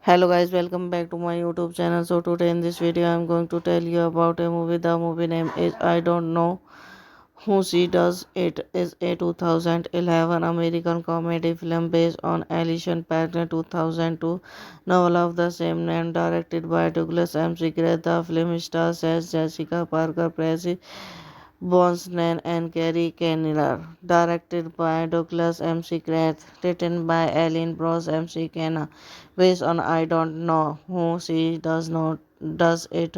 Hello guys, welcome back to my YouTube channel. So today in this video I'm going to tell you about a movie. The movie name is I Don't Know Who She Does. It is a 2011 American comedy film based on Alison Packard 2002 novel of the same name, directed by Douglas M. Segrest. The film stars as Jessica Parker, Tracy Brosnan and Gary Cannella, directed by Douglas M. Segrest, written by Ellen Bros. M. Kenna, based on I Don't Know Who She Does Not Does It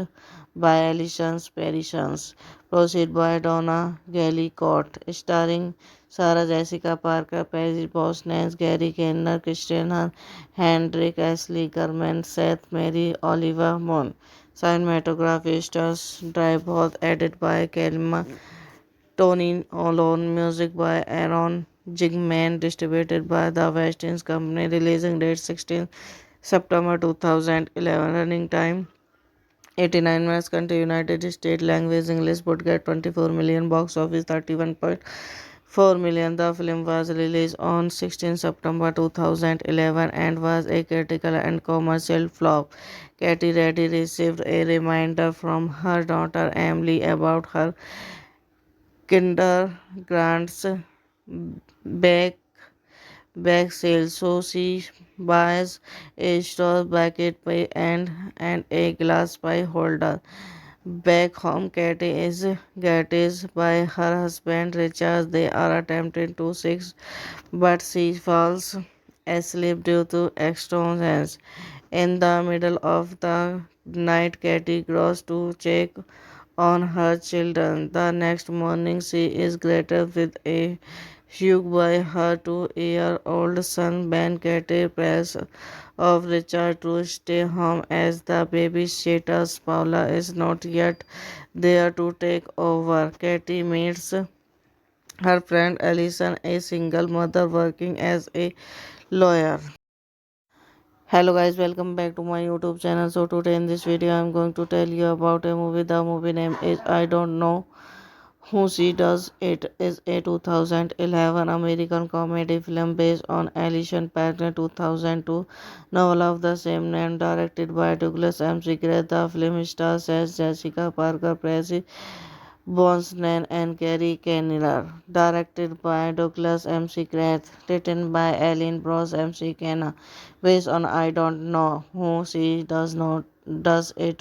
by Alison Parsons, proceed by Donna Gallicott, starring Sarah Jessica Parker, Paris Brosnan, Gary Cannella, Christian Hendrick, Ashley German, Seth Mary, Oliver Munn. Cinematography stars Drive edited by Kelma Tony Olon, music by Aaron Jigman, distributed by the West Indies Company, releasing date 16 September 2011, running time 89 minutes, country United States, language English, would get 24 million, box office 31.4 million. The film was released on 16 September 2011 and was a critical and commercial flop. Katy Reddy received a reminder from her daughter Emily about her kindergarten's back sale, so she buys a straw bucket pie and a glass pie holder. Back home, Katie is guided by her husband Richard. They are attempting to sex, but she falls asleep due to exhaustion. In the middle of the night, Katie goes to check on her children. The next morning, she is greeted with a hug by her 2-year-old son Ben. Katie prays of Richard to stay home as the babysitter Paula is not yet there to take over. Katie meets her friend Alison, a single mother working as a lawyer. Hello guys, welcome back to my YouTube channel. So today in this video I'm going to tell you about a movie. The movie name is I Don't Know Who She Does. It is a 2011 American comedy film based on Alison Packard 2002 novel of the same name, directed by Douglas M. Segrest. The film stars as Jessica Parker, Tracy Brosnan and Gary Cannella, directed by Douglas M. Segrest, written by Ellen Bros. M. Kenna, based on I Don't Know Who She Does Not Does It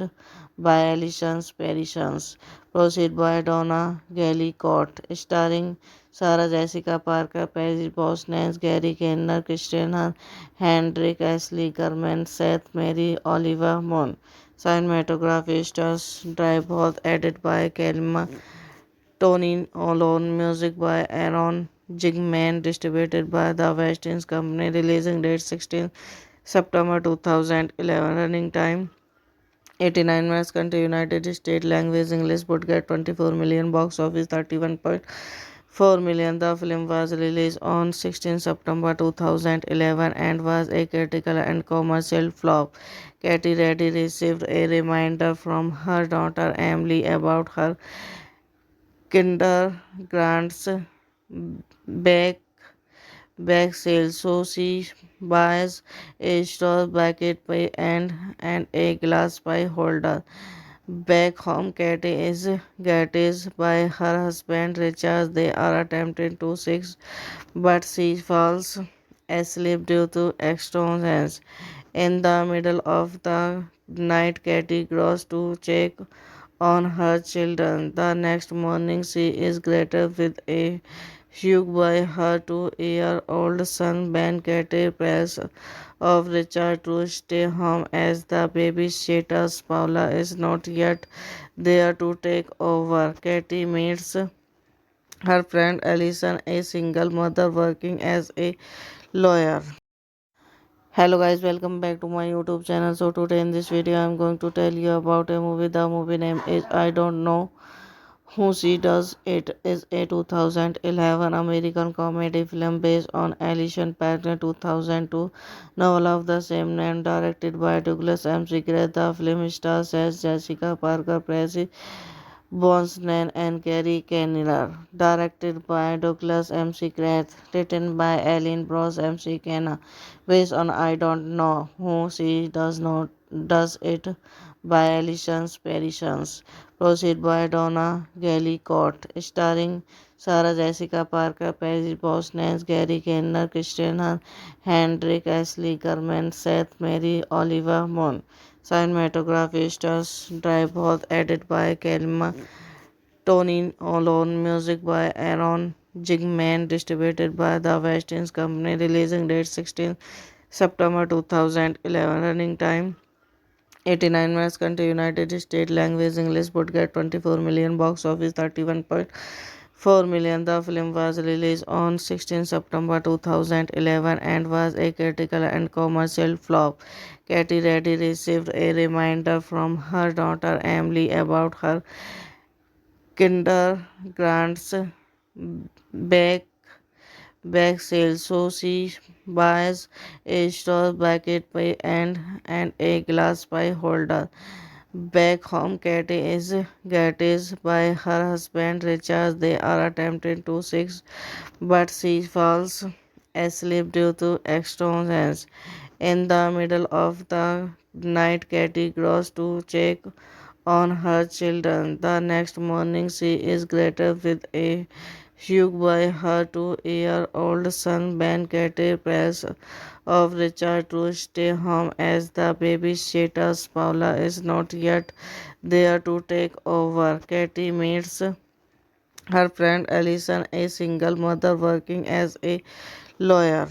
by Alison Parsons, proceed by Donna Gallicott, starring Sarah Jessica Parker, Paris Brosnan, Gary Cannella, Christian Hendrick, Ashley German, Seth Mary, Oliver Munn. Cinematography stars Drive edited by Kelma Tony Olon, music by Aaron Jigman, distributed by the West Indies Company, releasing date 16 September 2011, running time 89 minutes country United States language English would get 24 million box office 31.4 million. The film was released on 16 September 2011 and was a critical and commercial flop. Katy Reddy received a reminder from her daughter Emily about her kindergarten's back sale, so she buys a straw bucket pie and a glass pie holder. Back home, Katie is guided by her husband Richard. They are attempting to sex, but she falls asleep due to extortions. In the middle of the night, Katie goes to check on her children. The next morning, she is greeted with a hug by her 2-year-old son Ben. Katie prays of Richard to stay home as the babysitter's Paula is not yet there to take over. Katie meets her friend Alison, a single mother working as a lawyer. Hello guys, welcome back to my YouTube channel. So today in this video I am going to tell you about a movie. The movie name is I Don't Know Who She Does. It is a 2011 American comedy film based on Alison Parker 2002 novel of the same name, directed by Douglas M. Segrest. The film stars as Jessica Parker, Tracy Brosnan and Gary Kinnear, directed by Douglas M. Segrest, written by Ellen Bros. M. Kenna, based on I Don't Know Who She Does Not Does It by Alison Parsons, proceed by Donna Gallicott, starring Sarah Jessica Parker, Paris Brosnan, Gary Kinnear, Christian Hahn, Hendrik Ashley German, Seth Mary, Oliver Munn. Cinematography stars Drive edited by Kelma Tony Olon, music by Aaron Jigman, distributed by the West Indies Company, releasing date 16 September 2011, running time 89 minutes, country United States language English would get 24 million, box office 31.4 million. The film was released on 16 September 2011 and was a critical and commercial flop. Katy Reddy received a reminder from her daughter Emily about her kindergarten's back sale, so she buys a straw bucket pie and a glass pie holder. Back home, Katie is guided by her husband Richard. They are attempting to sex, but she falls asleep due to extortions. In the middle of the night, Katie goes to check on her children. The next morning, she is greeted with a hug by her 2-year-old son Ben. Katie prays of Richard to stay home as the babysitter's Paula is not yet there to take over. Katie meets her friend Alison, a single mother working as a lawyer.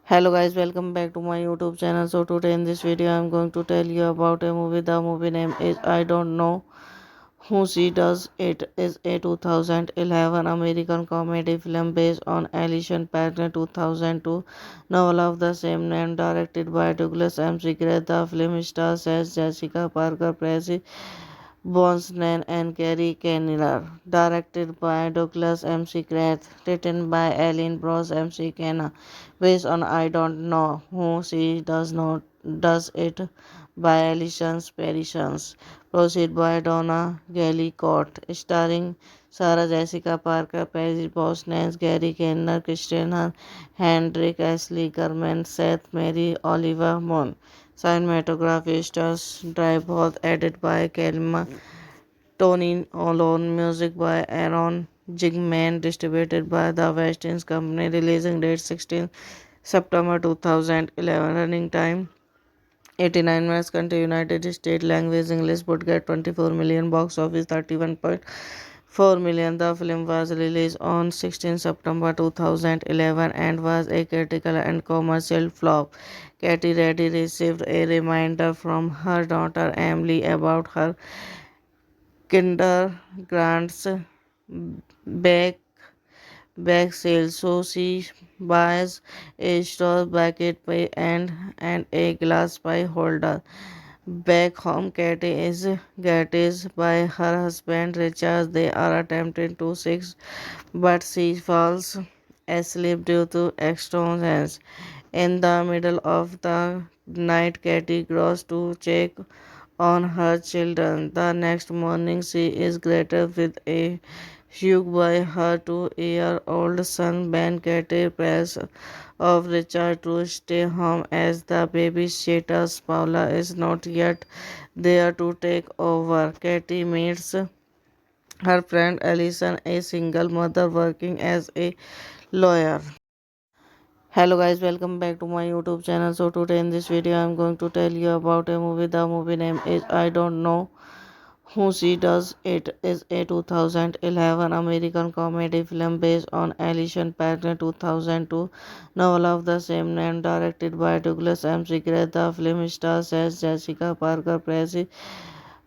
Hello guys, welcome back to my YouTube channel. So today in this video I am going to tell you about a movie. The movie name is I Don't Know Who She Does. It is a 2011 American comedy film based on Alison Parker 2002 novel of the same name, directed by Douglas M. Segrest. The film stars as Jessica Parker, Tracy Brosnan and Gary Kinnear, directed by Douglas M. Segrest, written by Ellen Bros. M. Kenna, based on I Don't Know Who She Does Not Does It by Alison Parsons, proceed by Donna Gallicott, starring Sarah Jessica Parker, Paris Brosnan, Gary Kinnear, Christian Hahn, Hendrik Ashley German, Seth Mary, Oliver Munn. Cinematography stars Drive edited by Kelma Tony Olon, music by Aaron Jigman, distributed by the West Indies Company, releasing date 16 September 2011, running time 89 minutes, country United States language English would get 24 million, box office 31.4 million. The film was released on 16 September 2011 and was a critical and commercial flop. Katy Reddy received a reminder from her daughter Emily about her kindergarten's back sale, so she buys a straw bucket pie and a glass pie holder. Back home, Katie is guarded by her husband Richard. They are attempting to sex, but she falls asleep due to exhaustion. In the middle of the night, Katie goes to check on her children. The next morning, she is greeted with a hug by her 2-year-old son Ben. Katie prays of Richard to stay home as the babysitter Paula is not yet there to take over. Katie meets her friend Alison, a single mother working as a lawyer. Hello guys, welcome back to my YouTube channel. So today in this video I'm going to tell you about a movie. The movie name is I Don't Know Who She Does. It is a 2011 American comedy film based on Alison Packard 2002 novel of the same name, directed by Douglas M. Segrest. The film stars as Jessica Parker, Tracy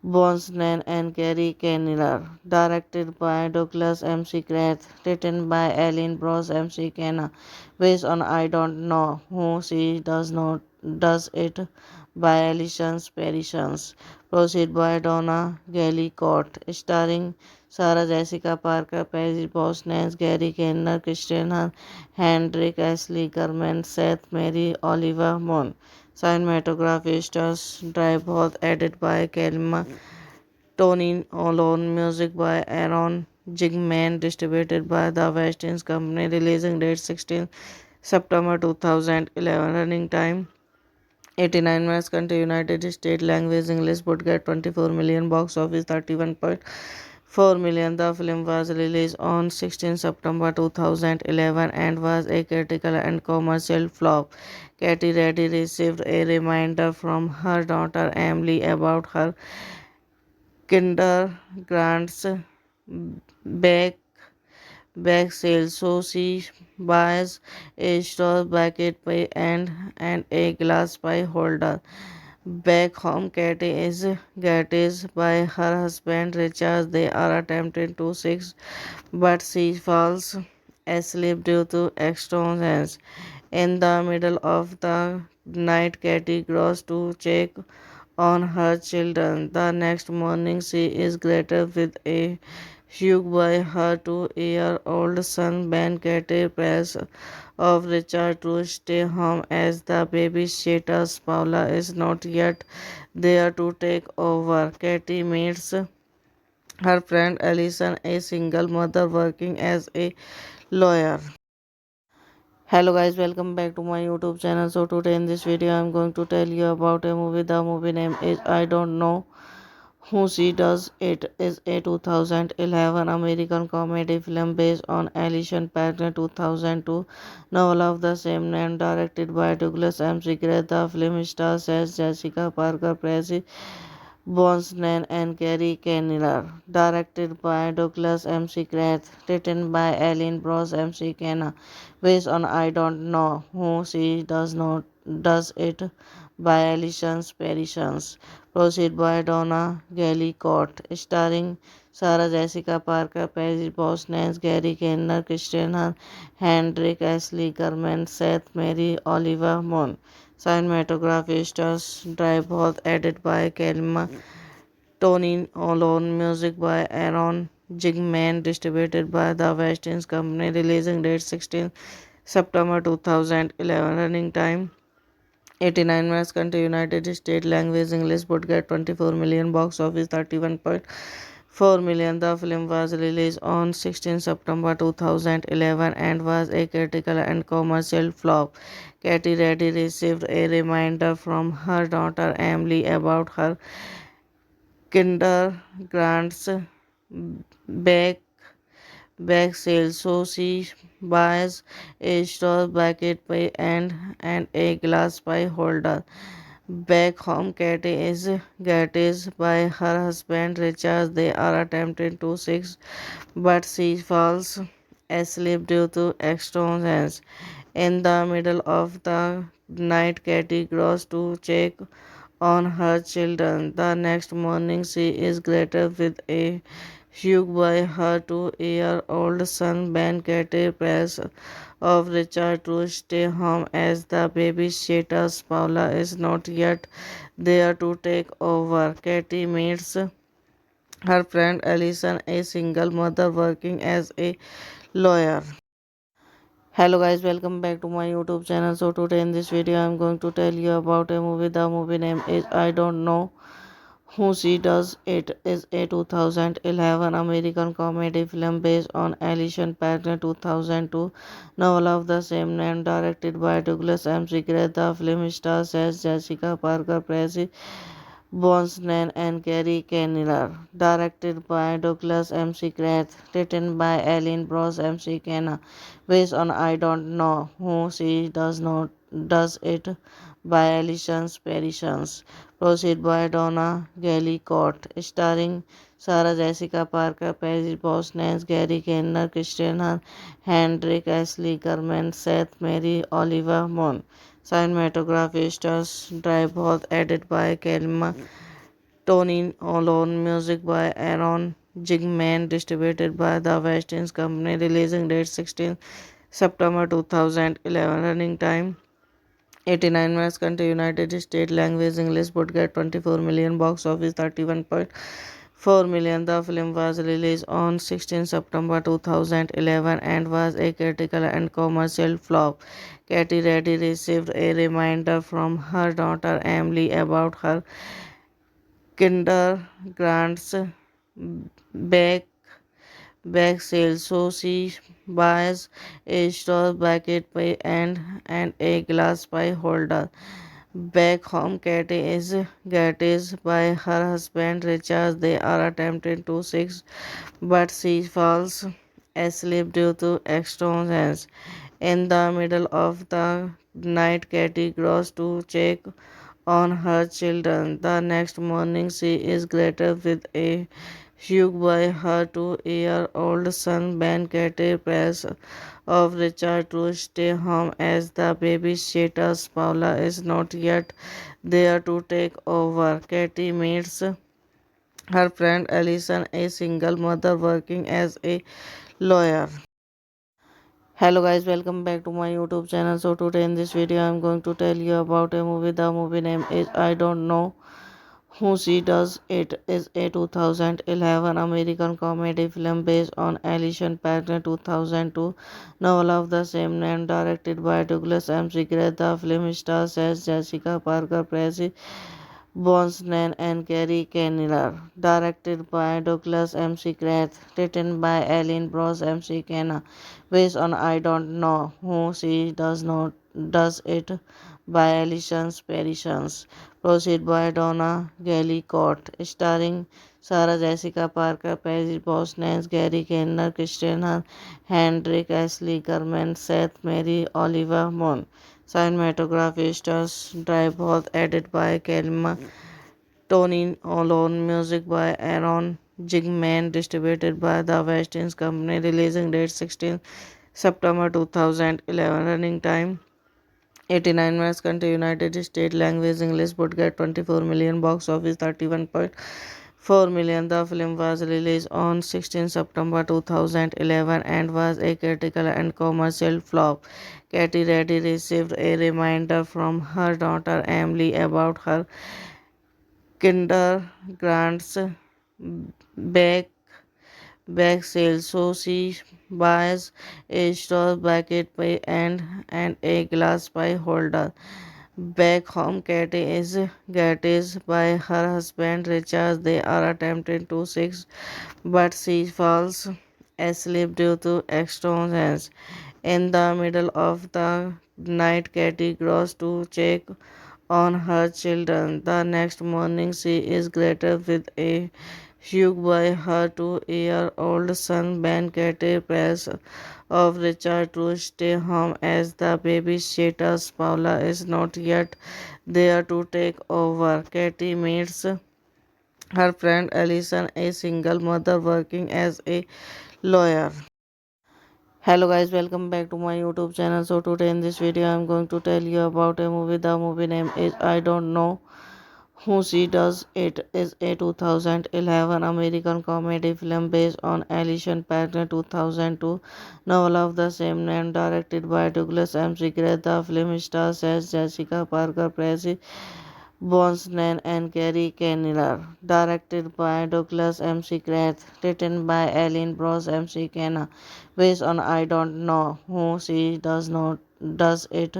Brosnan and Gary Kinnear, directed by Douglas M. Segrest, written by Ellen Bros. M. C. Kenna, based on I Don't Know Who She Does Not Does It by Alison Parsons, proceed by Donna Gallicott, starring Sarah Jessica Parker, Paris Brosnan, Gary Kinnear, Christian Hendrick, Ashley German, Seth Mary, Oliver Munn. Cinematography stars Drive Both, edited by Kelma Tony Olon, music by Aaron Jigman, distributed by the West Indies Company, releasing date 16 September 2011, running time 89 minutes, country United States, language English, would get 24 million, box office 31.4 million. The film was released on 16 September 2011 and was a critical and commercial flop. Katie Reddy received a reminder from her daughter Emily about her kindergarten's back back sale, so she buys a straw bucket pie and a glass pie holder. Back home, Katie is guarded by her husband Richard. They are attempting to sex, but she falls asleep due to exhaustion. In the middle of the night, Katie goes to check on her children. The next morning, she is greeted with a hug by her 2-year-old son Ben. Katie prays of Richard to stay home as the babysitter Paula is not yet there to take over. Katie meets her friend Alison, a single mother working as a lawyer. Hello guys, welcome back to my YouTube channel. So today in this video I'm going to tell you about a movie. The movie name is I Don't Know Who She Does. It is a 2011 American comedy film based on Alison Packard 2002 novel of the same name, directed by Douglas M. Segrest. The film stars as Jessica Parker, Tracy Brosnan and Gary Kinnear, directed by Douglas M. Segrest, written by Ellen Bros. M. C. Kenna, based on I Don't Know Who She Does Not Does It by Alison Parsons, proceed by Donna Gallicott, starring Sarah Jessica Parker, Paris Brosnan, Gary Kinnear, Christian Hendrick, Ashley German, Seth Mary, Oliver Munn. Cinematography stars Drive Both, edited by Kelma Tony Olon, music by Aaron Jigman, distributed by the West Indies Company, releasing date 16 September 2011, running time 89 minutes, country United States, language English, would get 24 million, box office 31.4 million. The film was released on 16 September 2011 and was a critical and commercial flop. Katie Reddy received a reminder from her daughter Emily about her kindergarten's back back sale, so she buys a straw bucket pie and a glass pie holder. Back home, Katie is guarded by her husband Richard. They are attempting to sex, but she falls asleep due to exhaustion. In the middle of the night, Katie goes to check on her children. The next morning, she is greeted with a Hugh by her 2-year-old son Ben Katie press of Richard to stay home as the babysitter Paula is not yet there to take over. Katie meets her friend Alison, a single mother working as a lawyer. Hello guys, welcome back to my YouTube channel. So today in this video I'm going to tell you about a movie. The movie name is I Don't Know Who She Does. It is a 2011 American comedy film based on Alison Packner 2002 novel of the same name, directed by Douglas M. Seacrest. The film stars as Jessica Parker, Tracy Brosnan and Gary Cannella, directed by Douglas M. Seacrest, written by Ellen Bros. M. Kenna, based on I Don't Know Who She Does Not Does It by Alison Parsons, proceed by Donna Gallicott, starring Sarah Jessica Parker, Paris Brosnan, Gary Cannella, Christian Hendrick, Ashley German, Seth Mary, Oliver Munn. Cinematography stars Drive edited by Kelma Tony Olon, music by Aaron Jigman, distributed by the West Indies Company, releasing date 16 September 2011, running time 89 minutes, country United States, language English, budget 24 million, box office 31.4 million. The film was released on 16 September 2011 and was a critical and commercial flop. Katy Reddy received a reminder from her daughter Emily about her kindergarten's back back sale, so she buys a straw bucket pie and a glass pie holder. Back home, Katie is guided by her husband Richard. They are attempting to sex, but she falls asleep due to exhaustion. In the middle of the night, Katie goes to check on her children. The next morning, she is greeted with a hug by her 2-year-old son Ben. Katie press of Richard to stay home as the babysitter Paula is not yet there to take over. Katie meets her friend Alison, a single mother working as a lawyer. Hello guys, welcome back to my YouTube channel. So today in this video I'm going to tell you about a movie. The movie name is I Don't Know Who She Does. It is a 2011 American comedy film based on Alison Packner 2002 novel of the same name, directed by Douglas M. Seacrest. The film stars as Jessica Parker, Tracy Brosnan and Gary Cannella, directed by Douglas M. Seacrest, written by Ellen Bros. M. Kenna, based on I Don't Know Who She Does Not Does It by Alison Parsons, proceed by Donna Gallicott, starring Sarah Jessica Parker, Paris Brosnan, Gary Cannella, Christian Hendrick, Ashley German, Seth Mary, Oliver Munn. Cinematography stars Drive edited by Kelma Tony Olon, music by Aaron Jigman, distributed by the West Indies Company, releasing date 16 September 2011, running time 89 minutes, country United States, language English, budget 24 million, box office 31.4 million. The film was released on 16 September 2011 and was a critical and commercial flop. Katy Reddy received a reminder from her daughter Emily about her kindergarten's back back sale, so she buys a straw bucket pie and a glass pie holder. Back home, Katie is guided by her husband Richard. They are attempting to sex, but she falls asleep due to exhaustion. In the middle of the night, Katie goes to check on her children. The next morning, she is greeted with a hug by her 2-year-old son Ben. Katie press of Richard to stay home as the babysitter Paula is not yet there to take over. Katie meets her friend Alison, a single mother working as a lawyer. Hello guys, welcome back to my YouTube channel. So today in this video I'm going to tell you about a movie. The movie name is I Don't Know Who She Does It is a 2011 American comedy film based on Alison Packard's 2002 novel of the same name, directed by Douglas M. Segrest. The film stars as Jessica Parker, Tracy Brosnan, and Gary Kinnear. Directed by Douglas M. Segrest. Written by Ellen Bros. M. Kenna. Based on I Don't Know Who She Does Not Does It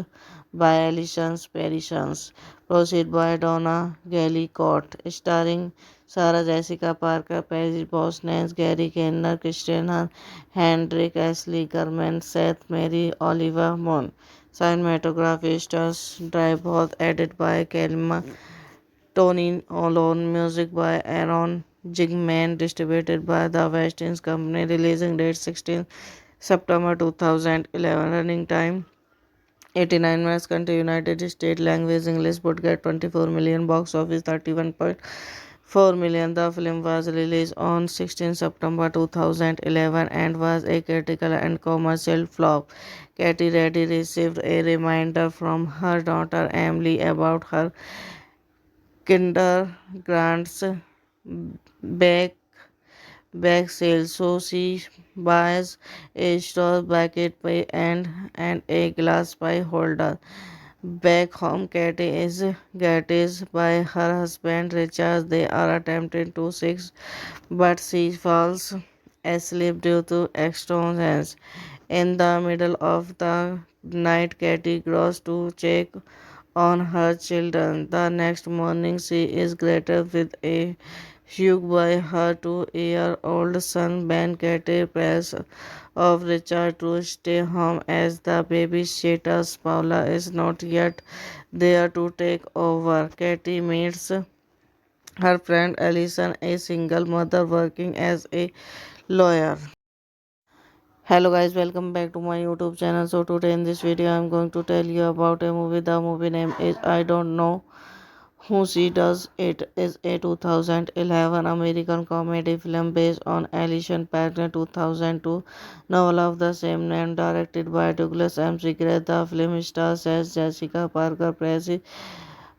by Alison Parsons. Proceed by Donna Gallicott, starring Sarah Jessica Parker, Paris Brosnan, Gary Kenner, Christian Hendrick, Ashley German, Seth Mary, Oliver Munn. Cinematography stars Drive Both, edited by Kelma Tony Alone, music by Aaron Jigman, distributed by the West Indies Company, releasing date 16 September 2011, running time 89 minutes, country United States, language English, budget 24 million, box office 31.4 million. The film was released on 16 September 2011 and was a critical and commercial flop. Katy Reddy received a reminder from her daughter Emily about her kindergarten's back sale, so she buys a straw bucket pie and a glass pie holder. Back home, Katie is guided by her husband Richard. They are attempting to sex, but she falls asleep due to exhaustion. In the middle of the night, Katie goes to check on her children. The next morning, she is greeted with a hug by her 2-year-old son Ben. Katie prays of Richard to stay home as the babysitter's Paula is not yet there to take over. Katie meets her friend Alison, a single mother working as a lawyer. Hello guys, welcome back to my YouTube channel. So today in this video I'm going to tell you about a movie. The movie name is I Don't Know Who She Does It is a 2011 American comedy film based on Alison Packard's 2002 novel of the same name, directed by Douglas M. Segrest. The film stars as Jessica Parker, Tracy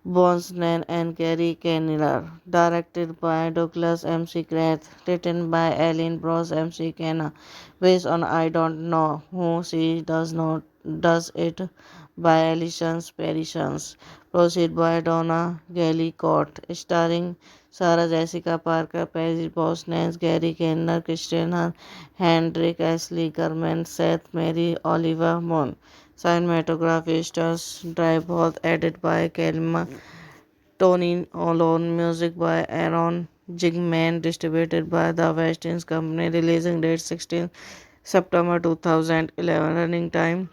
Brosnan, and Gary Kinnear. Directed by Douglas M. Segrest. Written by Ellen Bros. M. Kenna. Based on I Don't Know Who She Does It by Alison Parsons. Proceed by Donna Gallicott, starring Sarah Jessica Parker, Paris Brosnan, Gary Kinnear, Christian Hendrick, Ashley German, Seth Mary, Oliver Munn. Cinematography stars Drive Both, edited by Kelma Tony Alone, music by Aaron Jigman, distributed by the West Indies Company, releasing date 16 September 2011, running time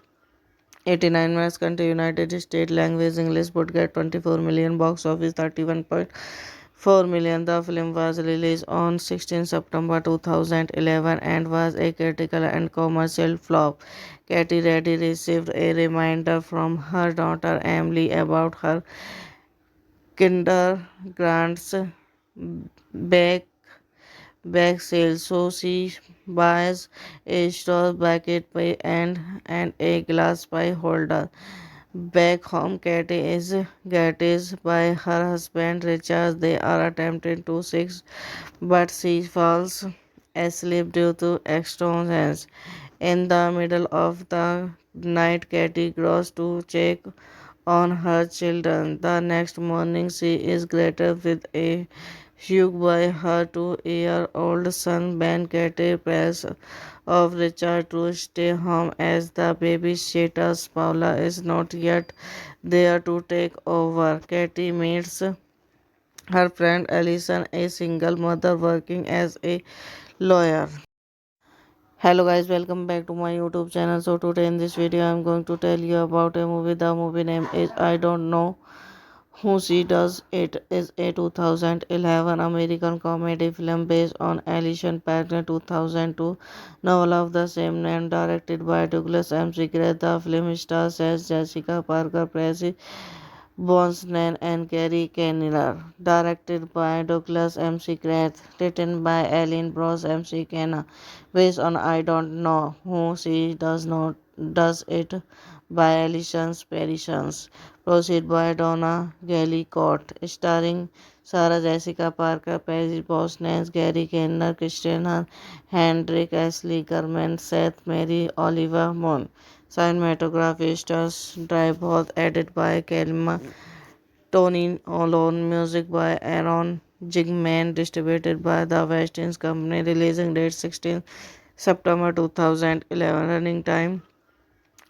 89 minutes, country United States, language English, budget 24 million, box office 31.4 million. The film was released on 16 September 2011 and was a critical and commercial flop. Katy Reddy received a reminder from her daughter Emily about her kindergarten's back sale, so she buys a straw bucket pie and a glass pie holder. Back home, Katie is guided by her husband Richard. They are attempting to sex, but she falls asleep due to exhaustion. In the middle of the night, Katie goes to check on her children. The next morning, she is greeted with a hug by her 2-year-old son Ben. Katie prays of Richard to stay home as the babysitter's Paula is not yet there to take over. Katie meets her friend Alison, a single mother working as a lawyer. Hello guys, welcome back to my YouTube channel. So today in this video I'm going to tell you about a movie. The movie name is I Don't Know Who She Does It is a 2011 American comedy film based on Alison Packard's 2002 novel of the same name, directed by Douglas M. Segrest. The film stars as Jessica Parker, Tracy Brosnan, and Gary Kinnear. Directed by Douglas M. Segrest. Written by Ellen Bros. M. Kenna. Based on I Don't Know Who She Does It by Alison Parsons. Proceed by Donna Gallicott. Starring Sarah Jessica Parker, Paris Brosnan, Gary Kenner, Christian Hahn, Hendrik Ashley German, Seth Mary, Oliver Munn. Cinematography stars Drive Both, edited by Kelma Tony Olon, music by Aaron Jigman, distributed by the West Indies Company, releasing date 16 September 2011, running time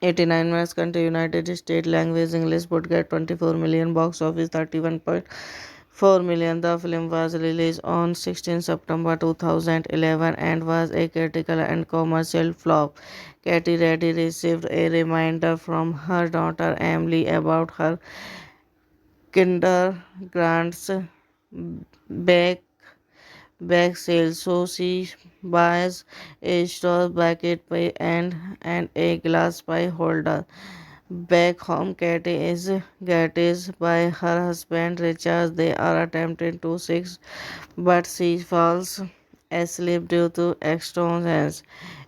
89 minutes, country United States, language English, budget 24 million, box office 31.4 million. The film was released on 16 September 2011 and was a critical and commercial flop. Katy Reddy received a reminder from her daughter Emily about her kindergarten's back sale, so she buys a straw bucket pie and a glass pie holder. Back home, Katie is guided by her husband Richard. They are attempting to sex, but she falls asleep due to extortions.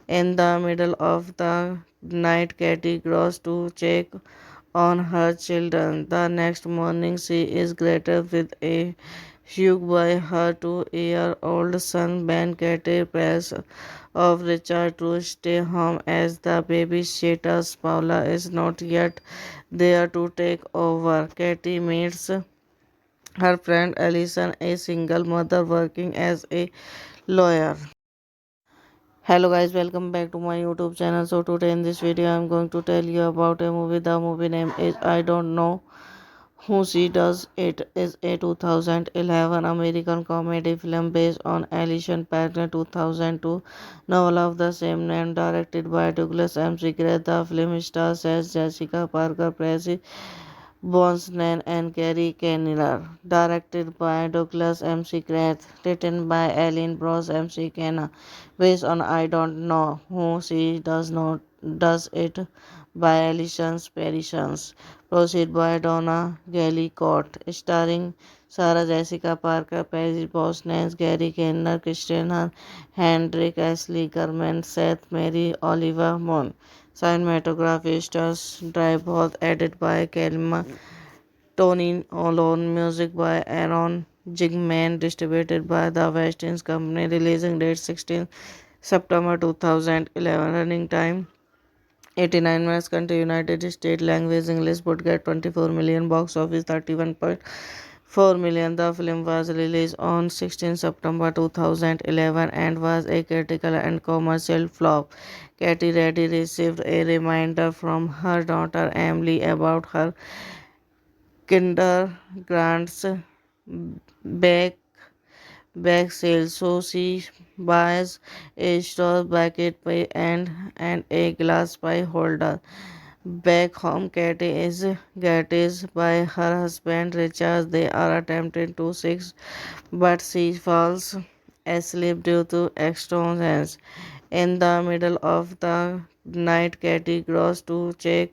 In the middle of the night, Katie goes to check on her children. The next morning, she is greeted with a hug by her 2-year-old son Ben. Katie prays of Richard to stay home as the babysitter Paula is not yet there to take over. Katie meets her friend Alison, a single mother working as a lawyer. Hello guys, welcome back to my YouTube channel. So today in this video I'm going to tell you about a movie. The movie name is I Don't Know Who She Does. It is a 2011 American comedy film based on Alison Packard 2002 novel of the same name, directed by Douglas M. Seacrest. The film stars as Jessica Parker, Tracy Brosnan and Gary Kenner, directed by Douglas M. Seacrest, written by Ellen Bros. M. Kenner, based on I Don't Know Who She Does It by Alison Parsons, proceed by Donna Gallicott, starring Sarah Jessica Parker, Paris Brosnan, Gary Kenner, Christian Hahn, Hendrik Ashley German, Seth Mary, Oliver Munn. Cinematography stars Drive Both, edited by Kelma Tony Olon, music by Aaron Jigman, distributed by the West Indies Company, releasing date 16 September 2011, running time 89 minutes, country United States, language English, budget 24 million, box office 31.4 million. The film was released on 16 September 2011 and was a critical and commercial flop. Katy Reddy received a reminder from her daughter Emily about her kindergarten's back sale, so she buys a straw bucket pie and a glass pie holder. Back home, Katie is guided by her husband Richard. They are attempting to sex, but she falls asleep due to extortions. In the middle of the night, Katie goes to check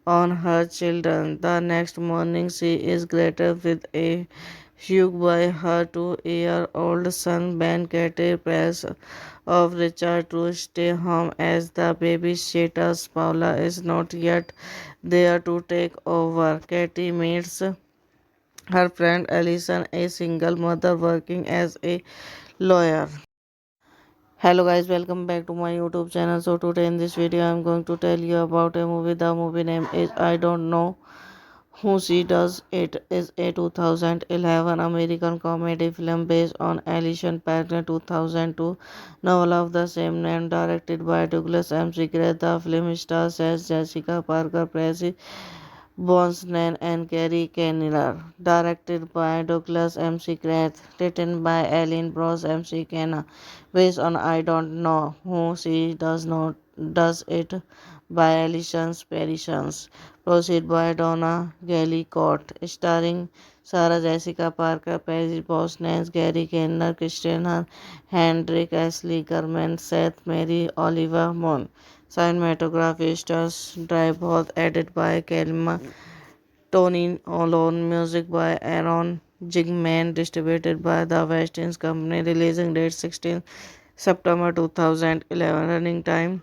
on her children. The next morning, she is greeted with a hug by her 2-year-old son Ben. Katie prays of Richard to stay home as the babysitter Paula is not yet there to take over. Katie meets her friend Alison, a single mother working as a lawyer. Hello guys, welcome back to my YouTube channel. So today in this video I'm going to tell you about a movie. The movie name is I Don't Know Who She Does. It is a 2011 American comedy film based on Alison Packard 2002 novel of the same name, directed by Douglas M. Seacrest. The film stars as Jessica Parker, Tracy Brosnan and Gary Kenner, directed by Douglas M. Seacrest, written by Ellen Bros. M. Kenner, based on I Don't Know Who She Does It by Alison Parsons, proceed by Donna Gallicott, starring Sarah Jessica Parker, Paris Brosnan, Gary Kenner, Christian Hahn, Hendrik Ashley German, Seth Mary, Oliver Munn. Cinematography stars Drive Both, edited by Kelma Tony Olon, music by Aaron Jigman, distributed by the West Indies Company, releasing date 16 September 2011, running time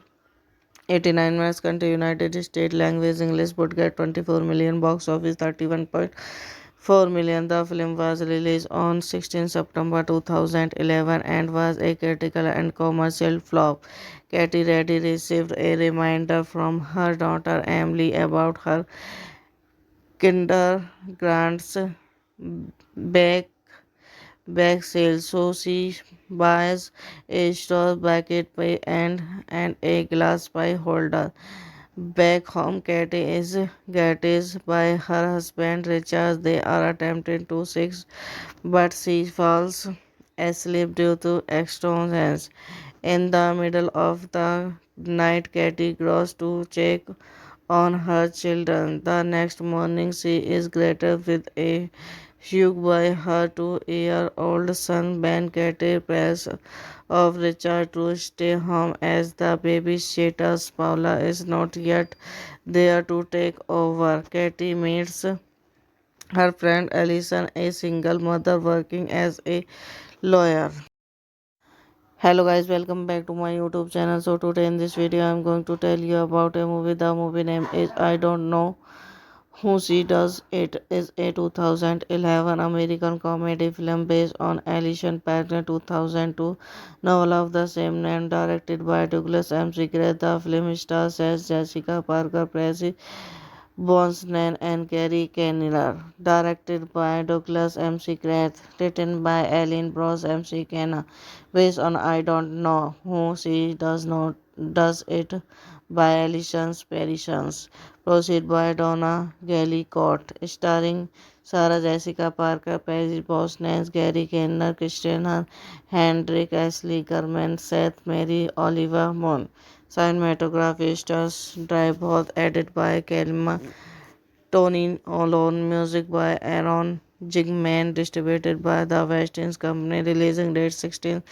89 minutes country United States language English would get 24 million box office 31.4 million. The film was released on 16 September 2011 and was a critical and commercial flop. Katy Reddy received a reminder from her daughter Emily about her kindergarten's back sale, so she buys a straw bucket pie and a glass pie holder. Back home, Katie is guarded by her husband Richard. They are attempting to sex, but she falls asleep due to extortions. In the middle of the night, Katie goes to check on her children. The next morning, she is greeted with a hug by her 2-year-old son Ben. Katie prays of Richard to stay home as the babysitter Paula is not yet there to take over. Katie meets her friend Alison, a single mother working as a lawyer. Hello guys, welcome back to my YouTube channel. So today in this video I'm going to tell you about a movie. The movie name is I Don't Know Who She Does. It is a 2011 American comedy film based on Alison Packner 2002 novel of the same name, directed by Douglas M. Seacrest. The film stars as Jessica Parker, Tracy Brosnan and Gary Kinnear, directed by Douglas M. Seacrest, written by Ellen Bros. M. Seacrest, based on I Don't Know Who She Does Not Does It by Alison Parsons, proceed by Donna Gallicotte, starring Sarah Jessica Parker, Paris Brosnan, Gary Kinnear, Christian Hendrick, Ashley German, Seth Mary, Oliver Munn. Cinematography stars Drive Both, edited by Kelma Tony Alone, music by Aaron Jigman, distributed by the West Indies Company, releasing date 16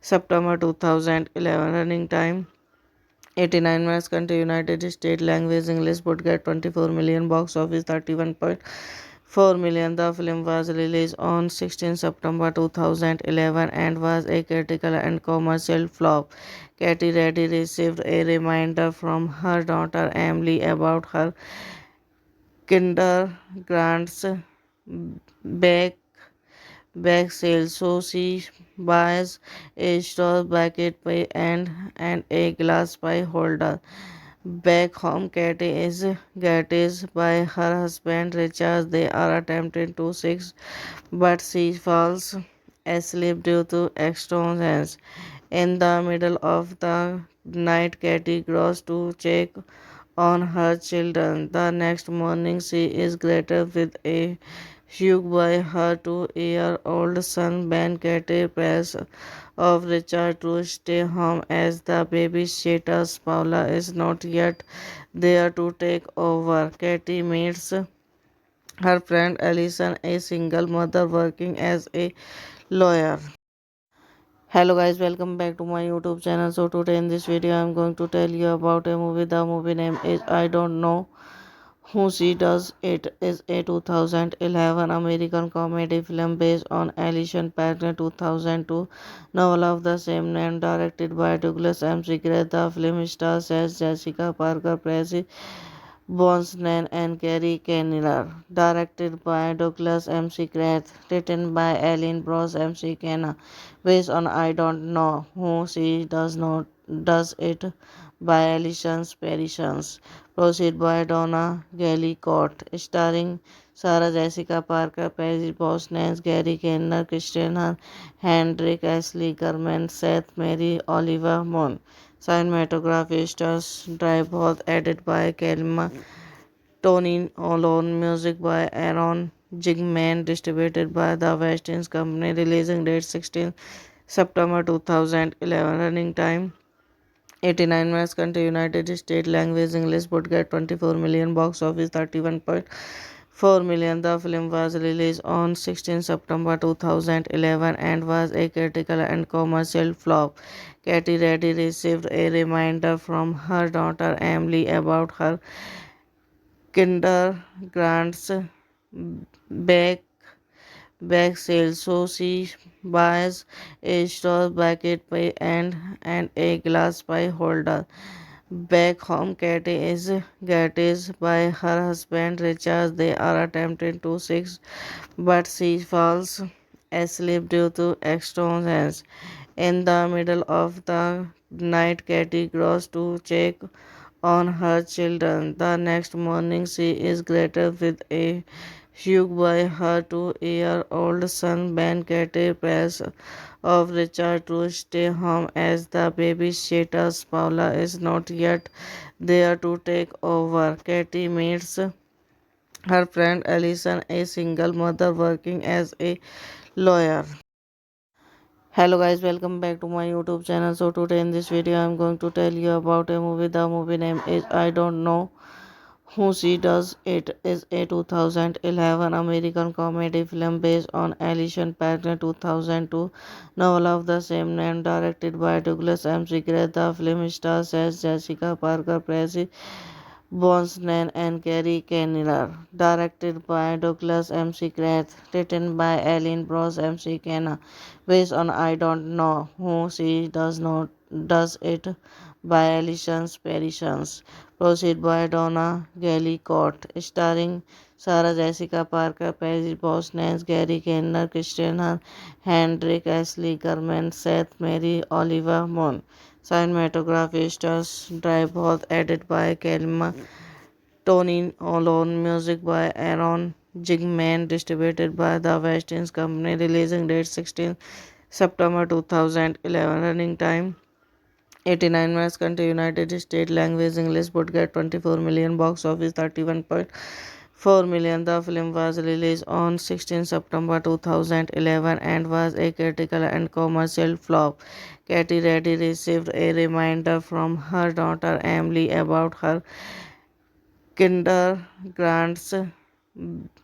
September 2011, running time 89 minutes, country United States language English would get 24 million, box office 31.4 million. The film was released on 16 September 2011 and was a critical and commercial flop. Katy Reddy received a reminder from her daughter Emily about her kindergarten's back sale, so she buys a straw bucket pie and a glass pie holder. Back home, Katie is guarded by her husband Richard. They are attempting to sex, but she falls asleep due to extortions. In the middle of the night, Katie goes to check on her children. The next morning, she is greeted with a hug by her 2-year-old son Ben. Katie prays of Richard to stay home as the babysitter Paula is not yet there to take over. Katie meets her friend Alison, a single mother working as a lawyer. Hello guys, welcome back to my YouTube channel. So today in this video I'm going to tell you about a movie. The movie name is I Don't Know Who She Does. It is a 2011 American comedy film based on Alison Packner 2002 novel of the same name, directed by Douglas M. Seacrest. The film stars as Jessica Parker, Tracy Brosnan and Gary Kinnear, directed by Douglas M. Seacrest, written by Ellen Bros. M. Seacrest, based on I Don't Know Who She Does Not Does It by Alison Parsons, proceed by Donna Gallicotte, starring Sarah Jessica Parker, Paris Brosnan, Gary Kinnear, Christian Hendrick, Ashley German, Seth Mary, Oliver Munn. Cinematography stars Drive Both, edited by Kelma Tony Alone, music by Aaron Jigman, distributed by the West Indies Company, releasing date 16 September 2011, running time 89 minutes, country United States language English would get 24 million, box office 31.4 million. The film was released on 16 September 2011 and was a critical and commercial flop. Katy Reddy received a reminder from her daughter Emily about her kindergarten's back sale, so she buys a straw bucket pie and a glass pie holder. Back home, Katie is guarded by her husband Richard. They are attempting to seek, but she falls asleep due to exhaustion. In the middle of the night, Katie goes to check on her children. The next morning, she is greeted with a hug by her 2-year-old son Ben. Katie prays of Richard to stay home as the babysitter Paula is not yet there to take over. Katie meets her friend Alison, a single mother working as a lawyer. Hello guys, welcome back to my YouTube channel. So today in this video I'm going to tell you about a movie. The movie name is I Don't Know Who She Does. It is a 2011 American comedy film based on Alison Parker 2002 novel of the same name, directed by Douglas M. Seacrest. The film stars as Jessica Parker, Tracy Brosnan and Gary Kinnear, directed by Douglas M. Seacrest, written by Ellen Bros. M. Kenna, based on I Don't Know Who She Does Not Does It by Alison Parsons, proceed by Donna Gallicott, starring Sarah Jessica Parker, Paris Brosnan, Gary Kinnear, Christian Hendrick, Ashley German, Seth Mary, Oliver Munn. Cinematography stars Drive both edited by Kelma Tony Alone, music by Aaron Jigman, distributed by the West Indies Company, releasing date 16 September 2011, running time 89 minutes, country United States, language English, budget 24 million, box office 31.4 million. The film was released on 16 September 2011 and was a critical and commercial flop. Katie Reddy received a reminder from her daughter Emily about her kindergarten's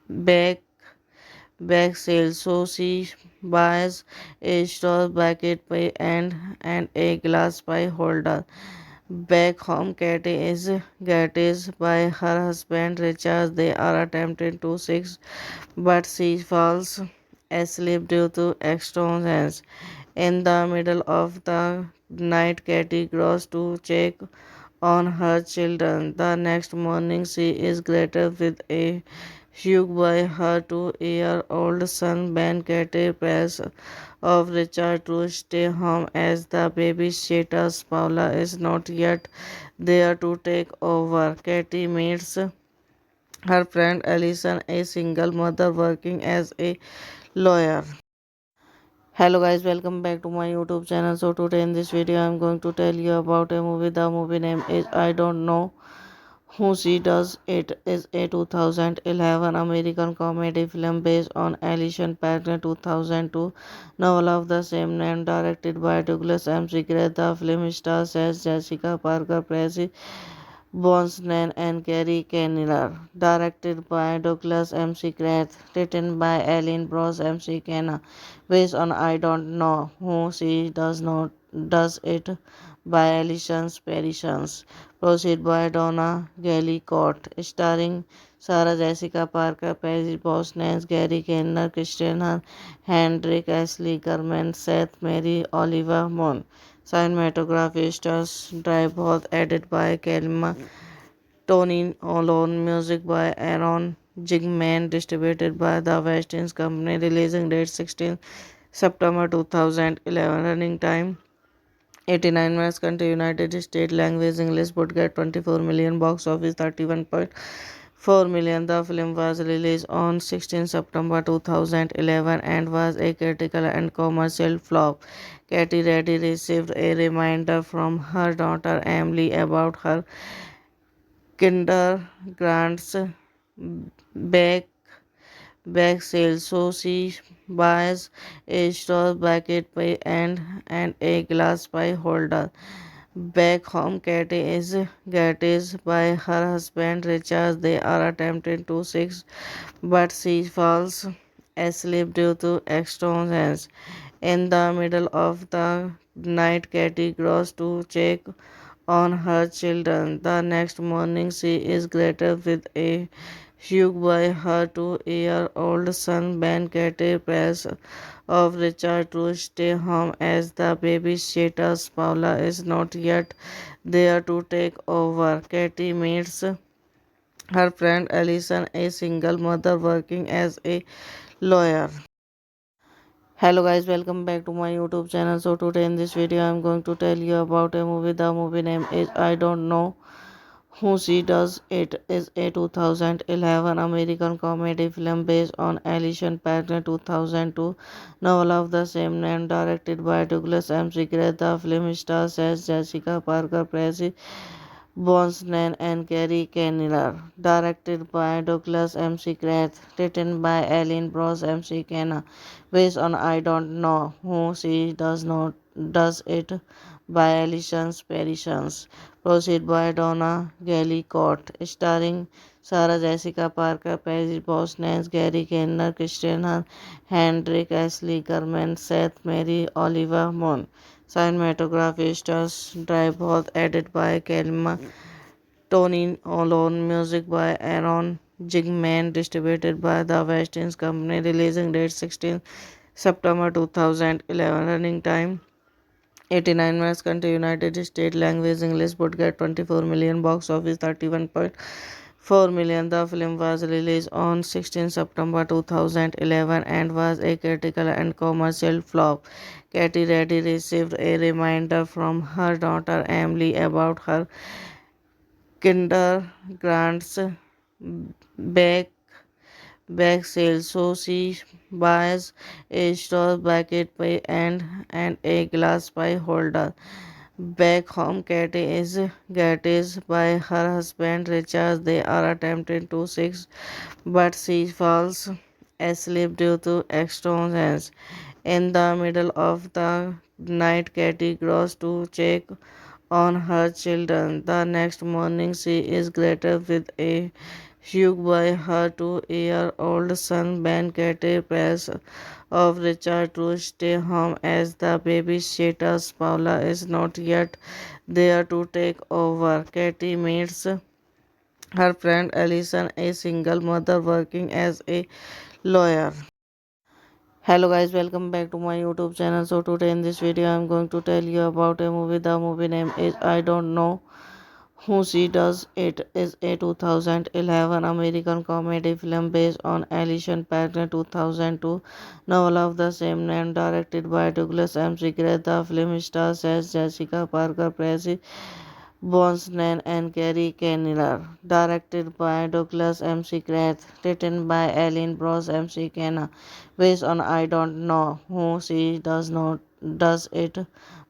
back back sale, so she buys a straw bucket pie and a glass pie holder. Back home, Katie is guarded by her husband Richard. They are attempting to seek, but she falls asleep due to exhaustion. In the middle of the night, Katie goes to check on her children. The next morning, she is greeted with a hug by her 2-year-old son Ben. Katie prays of Richard to stay home as the babysitter Paula is not yet there to take over. Katie meets her friend Alison, a single mother working as a lawyer. Hello guys, welcome back to my YouTube channel. So today in this video I'm going to tell you about a movie. The movie name is I Don't Know Who She Does. It is a 2011 American comedy film based on Alison Parker 2002 novel of the same name, directed by Douglas M. Seacrest. The film stars as Jessica Parker, Tracy Brosnan and Gary Kinnear, directed by Douglas M. Seacrest, written by Ellen Bros. M. Kenna, based on I Don't Know Who She Does Not Does It by Alison Parsons, proceed by Donna Gallicott, starring Sarah Jessica Parker, Paris Brosnan, Gary Kinnear, Christian Hendrick, Ashley German, Seth Mary, Oliver Munn. Cinematography stars Drive both edited by Kelma Tony Alone, music by Aaron Jigman, distributed by the West Indies Company, releasing date 16 September 2011, running time 89 minutes, country United States, language English, budget 24 million, box office 31.4 million. The film was released on 16 September 2011 and was a critical and commercial flop. Katie Reddy received a reminder from her daughter Emily about her kindergarten's back back sale, so she buys a straw bucket pie and a glass pie holder. Back home, Katie is guarded by her husband Richard. They are attempting to seek, but she falls asleep due to exhaustion. In the middle of the night, Katie goes to check on her children. The next morning, she is greeted with a shook by her 2-year-old son Ben Katie press of Richard to stay home as the babysitter Paula is not yet there to take over. Katie meets her friend Alison, a single mother working as a lawyer. Hello guys, welcome back to my YouTube channel. So today in this video I'm going to tell you about a movie. The movie name is I Don't Know Who She Does. It is a 2011 American comedy film based on Alison Parker 2002 novel of the same name, directed by Douglas M. Seacrest. The film stars as Jessica Parker, Tracy Brosnan and Gary Kinnear, directed by Douglas M. Seacrest, written by Ellen Bros. M. Kenna, based on I Don't Know Who She Does Not Does It by Alison Parsons, proceed by Donna Gallicott, starring Sarah Jessica Parker, Paris Brosnan, Gary Kinnear, Christian Hendrick, Ashley German, Seth Mary, Oliver Munn. Cinematography stars Drive both edited by Kelma Tony Alone, music by Aaron Jigman, distributed by the West Indies Company, releasing date 16 September 2011, running time 89 minutes, country United States, language English, budget 24 million, box office 31.4 million. The film was released on 16 September 2011 and was a critical and commercial flop. Katie Reddy received a reminder from her daughter Emily about her kindergarten's back back sale, so she buys a store bucket pie and a glass pie holder. Back home, Katie is guided by her husband Richard. They are attempting to sex, but she falls asleep due to extortions. In the middle of the night, Katie goes to check on her children. The next morning, she is greeted with a hug by her 2-year-old son Ben. Katie press of Richard to stay home as the babysitter Paula is not yet there to take over. Katie meets her friend Alison, a single mother working as a lawyer. Hello guys, welcome back to my YouTube channel. So today in this video I'm going to tell you about a movie. The movie name is I Don't Know Who She Does. It is a 2011 American comedy film based on Alison Parker 2002 novel of the same name, directed by Douglas M. Seacrest. The film stars as Jessica Parker, Tracy Brosnan and Gary Kinnear, directed by Douglas M. Seacrest, written by Ellen Bros. M. Kenna, based on I Don't Know Who She Does Not Does It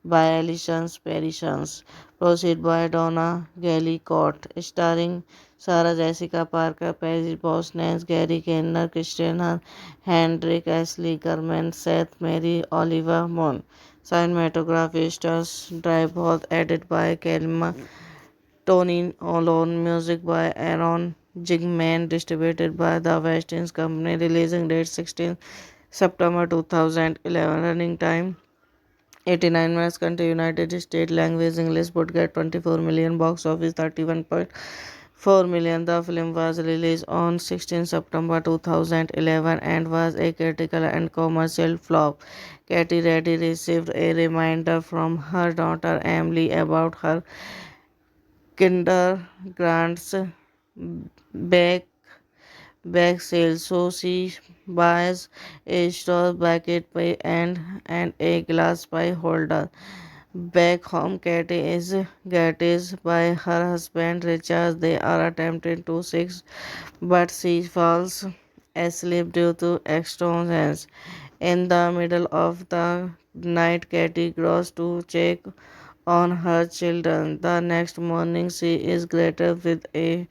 by Alison Parsons, proceed by Donna Gallicott, starring Sarah Jessica Parker, Paris Brosnan, Gary Kinnear, Christian Hendrick, Ashley German, Seth Mary, Oliver Munn. Cinematography stars Drive both edited by Kelma Tony Alone, music by Aaron Jigman, distributed by the West Indies Company, releasing date 16 September 2011, running time 89 minutes, country United States, language English, budget 24 million, box office 31.4 million. The film was released on 16 September 2011 and was a critical and commercial flop. Katie Reddy received a reminder from her daughter Emily about her kindergarten's back back sale, so she buys a store bucket pie and a glass pie holder. Back home, Katie is guided by her husband Richard. They are attempting to sex, but she falls asleep due to extortions. In the middle of the night, Katie goes to check on her children. The next morning, she is greeted with a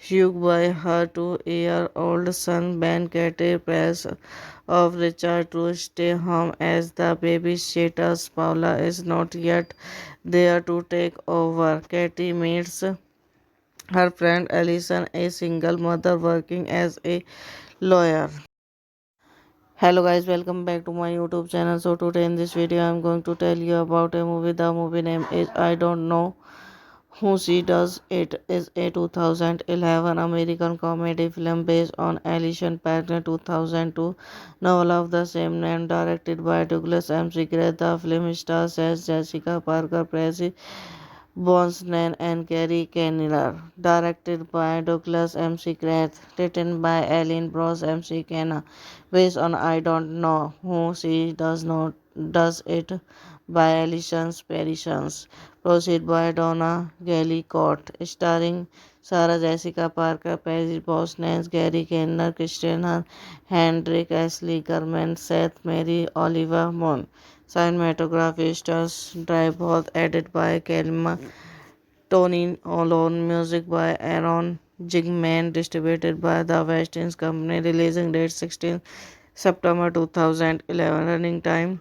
hug by her 2-year-old son Ben. Katie press of Richard to stay home as the babysitter Paula is not yet there to take over. Katie meets her friend Alison, a single mother working as a lawyer. Hello guys, welcome back to my YouTube channel. So today in this video I'm going to tell you about a movie. The movie name is I Don't Know Who She Does It is a 2011 American comedy film based on Alison Packard's 2002 novel of the same name, directed by Douglas M. Segrest. The film stars as Jessica Parker Percy, Brosnan, and Gary Kinnear. Directed by Douglas M. Segrest, written by Ellen Bros. M. Kenna, based on I Don't Know Who She Does Not Does It by Alison Parsons. Proceed by Donna Gallicott, starring Sarah Jessica Parker, Paris Brosnan, Gary Kinnear, Christian Hendrick, Ashley German, Seth Mary, Oliver Munn. Cinematography stars Drive Both, edited by Kelma Tony Alone, music by Aaron Jigman, distributed by the West Indies Company, releasing date 16 September 2011, running time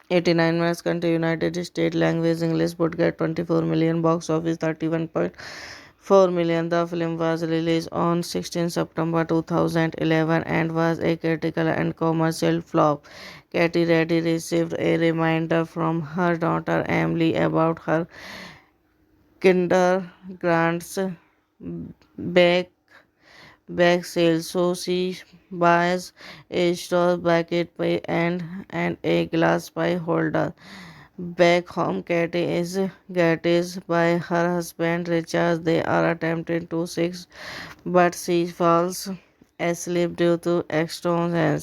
89 minutes, country United States, language English, budget 24 million, box office 31.4 million. The film was released on 16 September 2011 and was a critical and commercial flop. Katy Reddy received a reminder from her daughter Emily about her kindergarten's back sale, so she buys a straw bucket pie and a glass pie holder. Back home, Katie is guided by her husband Richard. They are attempting to sex, but she falls asleep due to exhaustion.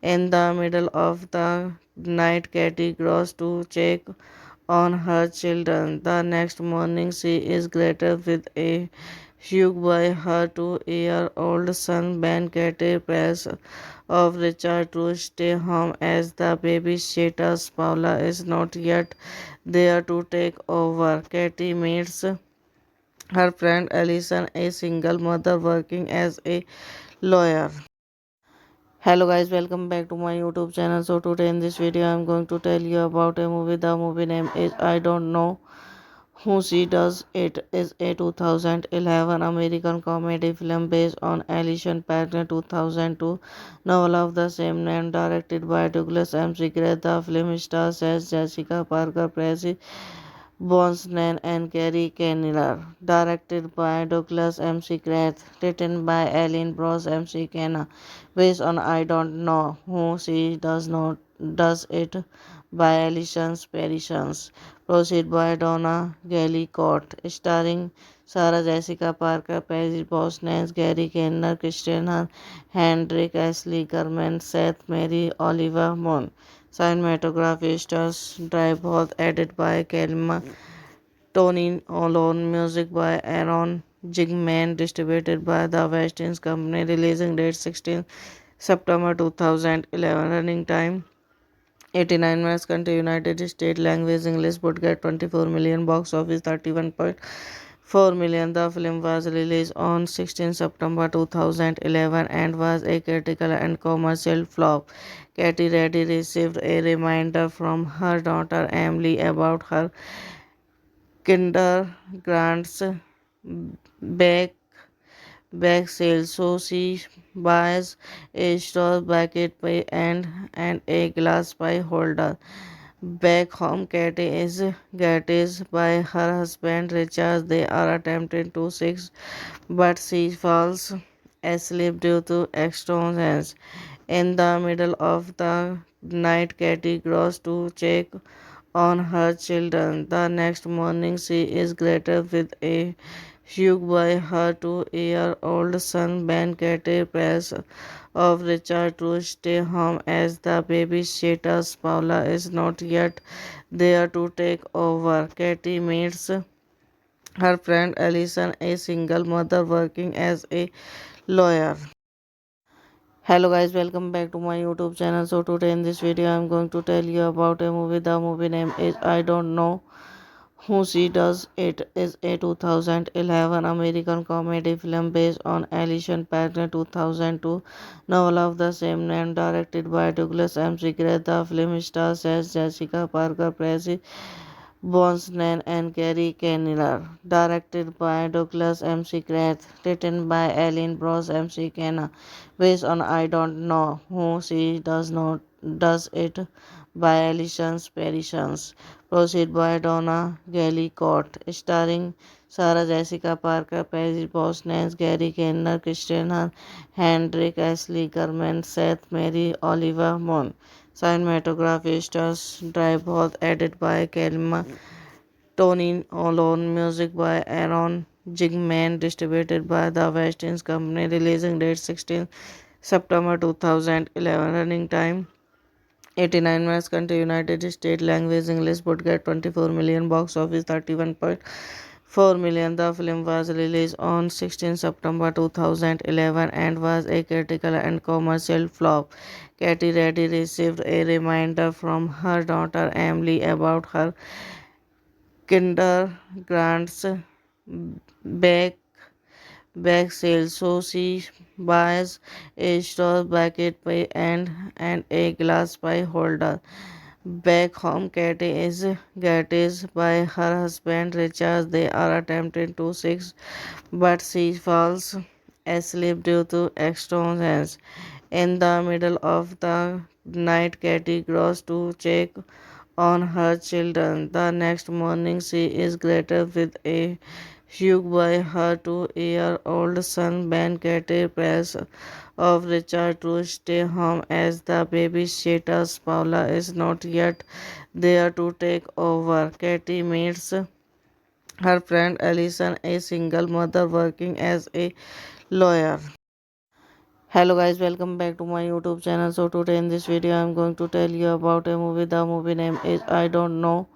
In the middle of the night, Katie goes to check on her children. The next morning, she is greeted with a hug by her 2-year-old son Ben. Katie prays of Richard to stay home as the babysitter's Paula is not yet there to take over. Katie meets her friend Alison, a single mother working as a lawyer. Hello guys, welcome back to my YouTube channel. So today in this video I'm going to tell you about a movie. The movie name is I Don't Know Who She Does It is a 2011 American comedy film based on Alison Packard's 2002 novel of the same name, directed by Douglas M. Segrest. The film stars as Jessica Parker Percy, Brosnan, and Gary Kinnear. Directed by Douglas M. Segrest, written by Ellen Bros. M. Kenna, based on I Don't Know Who She Does Not Does It by Alison Parsons. Proceed by Donna Gallicott, starring Sarah Jessica Parker, Paris Brosnan, Gary Kinnear, Christian Hendrick, Ashley German, Seth Mary, Oliver Munn. Cinematography stars Drive Both, edited by Kelma Tony Alone, music by Aaron Jigman, distributed by the West Indies Company, releasing date 16 September 2011, running time 89 minutes, country United States, language English, budget 24 million, box office 31.4 million. The film was released on 16 September 2011 and was a critical and commercial flop. Katy Reddy received a reminder from her daughter Emily about her kindergarten's back sale, so she buys a straw bucket pie and a glass pie holder. Back home, Katie is guided by her husband Richard. They are attempting to sex, but she falls asleep due to exhaustion. In the middle of the night, Katie goes to check on her children. The next morning, she is greeted with a hug by her 2-year-old son Ben. Katie prays of Richard to stay home as the babysitter's Paula is not yet there to take over. Katie meets her friend Alison, a single mother working as a lawyer. Hello guys, welcome back to my YouTube channel. So today in this video I'm going to tell you about a movie. The movie name is I Don't Know Who She Does It is a 2011 American comedy film based on Alison Packard's 2002 novel of the same name, directed by Douglas M. Segrest. The film stars as Jessica Parker Percy, Brosnan, and Gary Kinnear. Directed by Douglas M. Segrest, written by Ellen Bros. M. Kenna, based on I Don't Know Who She Does Not Does It by Alison Parsons. Proceed by Donna Gallicott. Starring Sarah Jessica Parker, Paris Brosnan, Gary Kenner, Christian Hahn, Hendrik Ashley German, Seth Mary, Oliver Munn. Cinematography stars Drive edited by Kelma Tony Olon, music by Aaron Jigman, distributed by the West Indies Company, releasing date 16 September 2011, running time 89 minutes, country United States, language English, budget 24 million, box office 31.4 million. The film was released on 16 September 2011 and was a critical and commercial flop. Katy Reddy received a reminder from her daughter Emily about her kindergarten's back back sale, so she buys a straw bucket pie and a glass pie holder. Back home, Katie is guided by her husband Richard. They are attempting to sex, but she falls asleep due to exhaustion. In the middle of the night, Katie goes to check on her children. The next morning, she is greeted with a hug by her 2-year-old son Ben. Katie prays of Richard to stay home as the babysitter's Paula is not yet there to take over. Katie meets her friend Alison, a single mother working as a lawyer. Hello guys, welcome back to my YouTube channel. So today in this video I'm going to tell you about a movie. The movie name is I Don't Know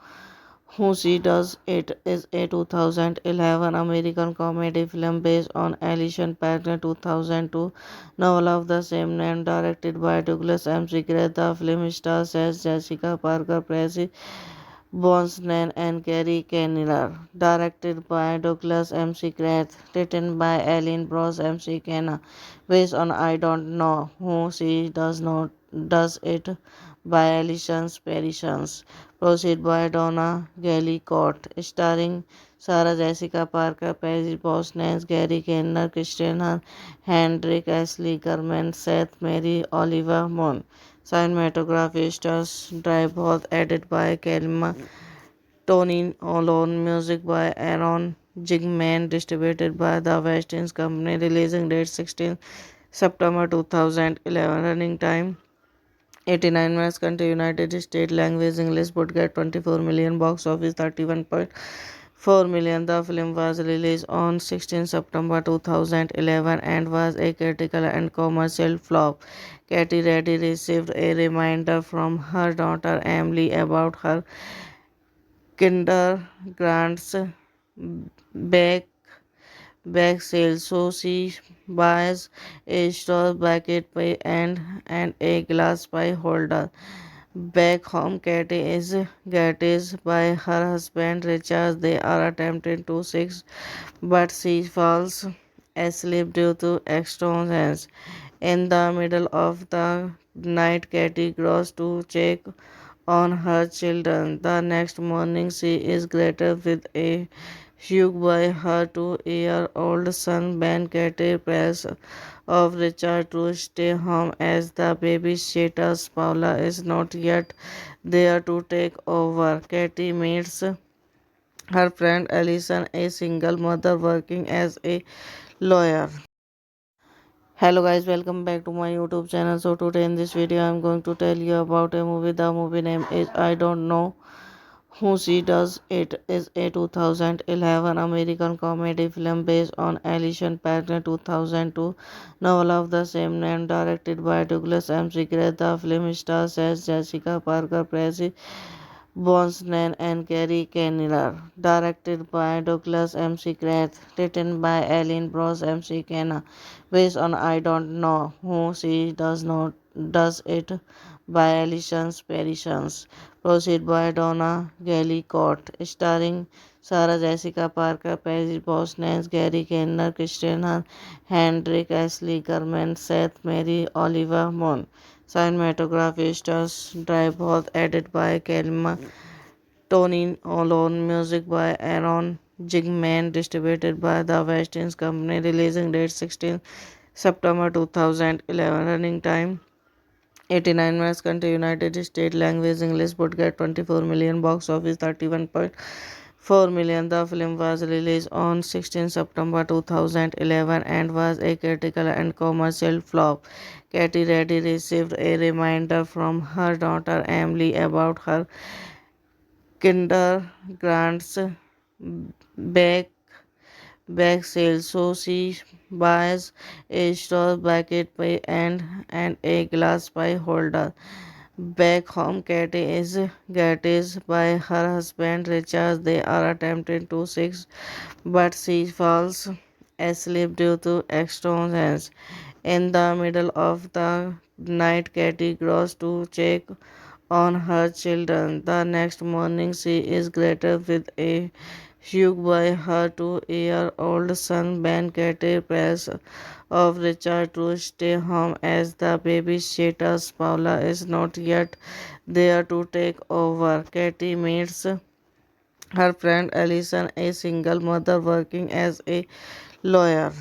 Who She Does. It is a 2011 American comedy film based on Alison Packard 2002 novel of the same name, directed by Douglas M. Seacrest. The film stars as Jessica Parker, Tracy Brosnan and Gary Kenner, directed by Douglas M. Seacrest, written by Ellen Bros. M. Kenner, based on I Don't Know Who She Does Not Does It by Alison Parsons, proceed by Donna Gallicott, starring Sarah Jessica Parker, Paris Brosnan, Gary Kenner, Christian Hahn, Hendrik Ashley German, Seth Mary, Oliver Munn. Cinematography stars Drive edited by Kelma Tony Olon, music by Aaron Jigman, distributed by the West Indies Company, releasing date 16 September 2011, running time 89 minutes, country United States, language English, budget 24 million, box office 31.4 million. The film was released on 16 September 2011 and was a critical and commercial flop. Katy Reddy received a reminder from her daughter Emily about her kindergarten's back back sale, so she buys a straw bucket pie and a glass pie holder. Back home, Katie is guided by her husband Richard. They are attempting to sex, but she falls asleep due to exhaustion. In the middle of the night, Katie goes to check on her children. The next morning, she is greeted with a hug by her 2-year-old son Ben. Katie prays of Richard to stay home as the babysitter's Paula is not yet there to take over. Katie meets her friend Alison, a single mother working as a lawyer. Hello guys, welcome back to my YouTube channel. So today in this video I'm going to tell you about a movie. The movie name is I Don't Know Who She Does. It is a 2011 American comedy film based on Alison Packard 2002 novel of the same name, directed by Douglas M. Seacrest. The film stars as Jessica Parker, Tracy Brosnan and Gary Kenner, directed by Douglas M. Seacrest, written by Ellen Bros. M. Kenner, based on I Don't Know Who She Does Not Does It by Alison Parsons, proceed by Donna Gallicott, starring Sarah Jessica Parker, Paris Brosnan, Gary Kenner, Christian Hahn, Hendrik Ashley German, Seth Mary, Oliver Munn. Cinematography stars Drive edited by Kelma Tony Olon, music by Aaron Jigman, distributed by the West Indies Company, releasing date 16 September 2011, running time 89 minutes country United States language English would get 24 million box office 31.4 million. The film was released on 16 September 2011 and was a critical and commercial flop. Katy Reddy received a reminder from her daughter Emily about her kindergarten's back bake sale, so she buys a straw bucket pie and a glass pie holder. Back home, Katie is guided by her husband Richard. They are attempting to sex, but she falls asleep due to extortions. In the middle of the night, Katie goes to check on her children. The next morning, she is greeted with a hug by her 2-year-old son Ben. Katie prays of Richard to stay home as the babysitter Paula is not yet there to take over. Katie meets her friend Alison, a single mother working as a lawyer.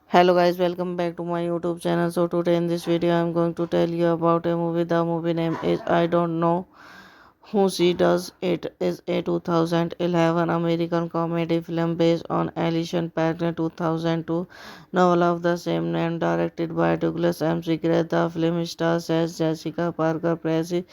Hello guys, welcome back to my YouTube channel. So today in this video I'm going to tell you about a movie. The movie name is I Don't Know Who She Does. It is a 2011 American comedy film based on Alison Packard's 2002 novel of the same name, directed by Douglas M. Seacrest. The film stars as Jessica Parker, Tracy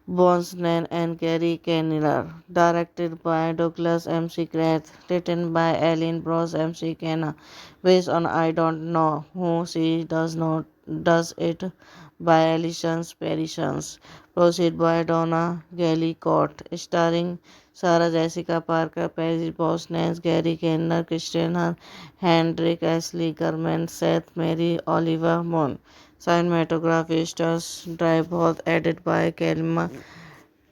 Brosnan and Gary Cannella, directed by Douglas M. Seacrest, written by Ellen Bros. M. Kenna, based on I Don't Know Who She Does Not Does It by Alison Parsons, proceed by Donna Gallicott, starring Sarah Jessica Parker, Paris Brosnan, Gary Cannella, Christian Hendrick, Ashley German, Seth Mary, Oliver Munn. Cinematography stars Drive Both, edited by Kelma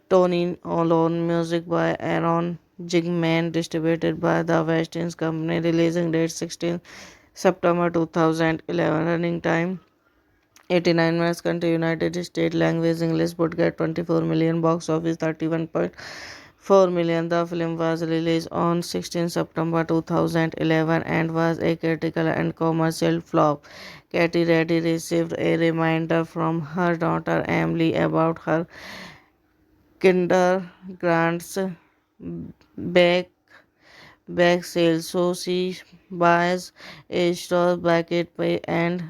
Tony Alone, music by Aaron Jigman, distributed by the West Indies Company, releasing date 16 September 2011, running time 89 minutes, country United States, language English would get 24 million, box office 31.4 million. The film was released on 16 September 2011 and was a critical and commercial flop. Katy Reddy received a reminder from her daughter Emily about her kindergarten's back bake sale, so she buys a straw bucket pie and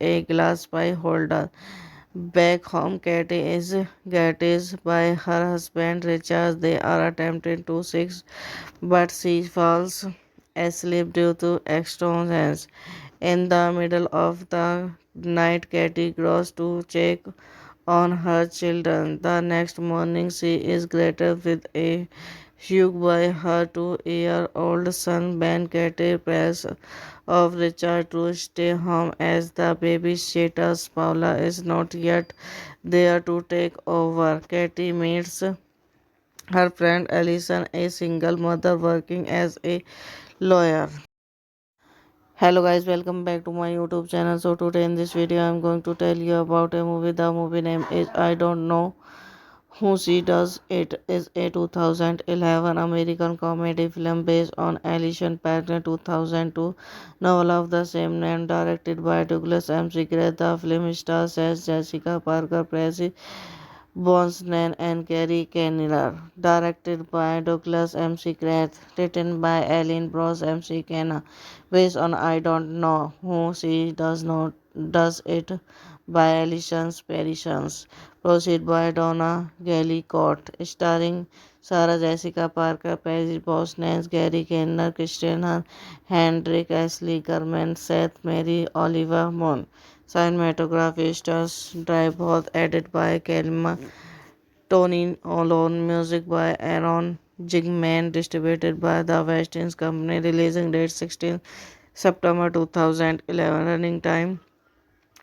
a glass pie holder. Back home, Katie is guided by her husband Richard. They are attempting to sex, but she falls asleep due to extortions. In the middle of the night, Katie goes to check on her children. The next morning, she is greeted with a hug by her 2-year-old son Ben. Katie prays of Richard to stay home as the babysitter Paula is not yet there to take over. Katie meets her friend Alison, a single mother working as a lawyer. Hello guys, welcome back to my YouTube channel. So today in this video I'm going to tell you about a movie. The movie name is I Don't Know Who She Does. It is a 2011 American comedy film based on Alison Packard's 2002 novel of the same name, directed by Douglas M. Seacrest. The film stars as Jessica Parker, Tracy Brosnan and Gary Cannella, directed by Douglas M. Seacrest, written by Ellen Bros. M. Kenna, based on I Don't Know Who She Does Not Does It by Alison Parsons, proceed by Donna Gallicott, starring Sarah Jessica Parker, Paris Brosnan, Gary Cannella, Christian Hendrick, Ashley German, Seth Mary, Oliver Munn. Cinematography stars Drive Both, edited by Kelma Tony Alone, music by Aaron Jigman, distributed by the West Indies Company, releasing date 16 September 2011, running time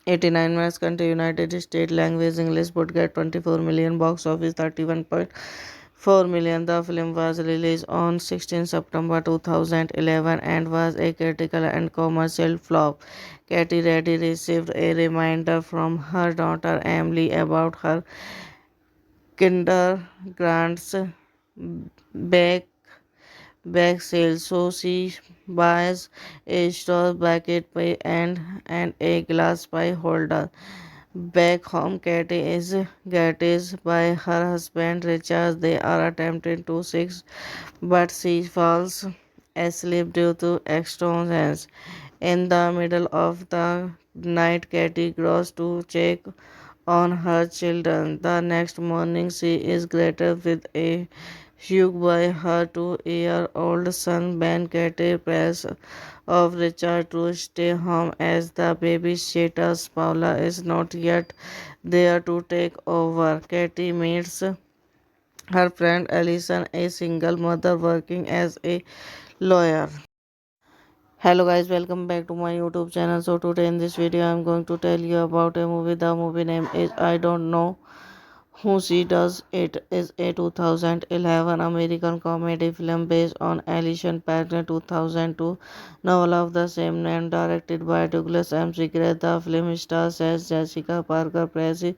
89 minutes, country United States, language English would get 24 million, box office 31.4 million. The film was released on 16 September 2011 and was a critical and commercial flop. Katy Reddy received a reminder from her daughter Emily about her kindergarten's back bake sale, so she buys a straw bucket pie and a glass pie holder. Back home, Katie is guarded by her husband Richard. They are attempting to seek, but she falls asleep due to exhaustion. In the middle of the night, Katie goes to check on her children. The next morning, she is greeted with a hug by her 2-year-old son Ben. Katie prays of Richard to stay home as the babysitter Paula is not yet there to take over. Katie meets her friend Alison, a single mother working as a lawyer. Hello guys, welcome back to my YouTube channel. So today in this video I'm going to tell you about a movie. The movie name is I Don't Know Who She Does. It is a 2011 American comedy film based on Alison Packner 2002 novel of the same name, directed by Douglas M. Seacrest. The film stars as Jessica Parker, Tracy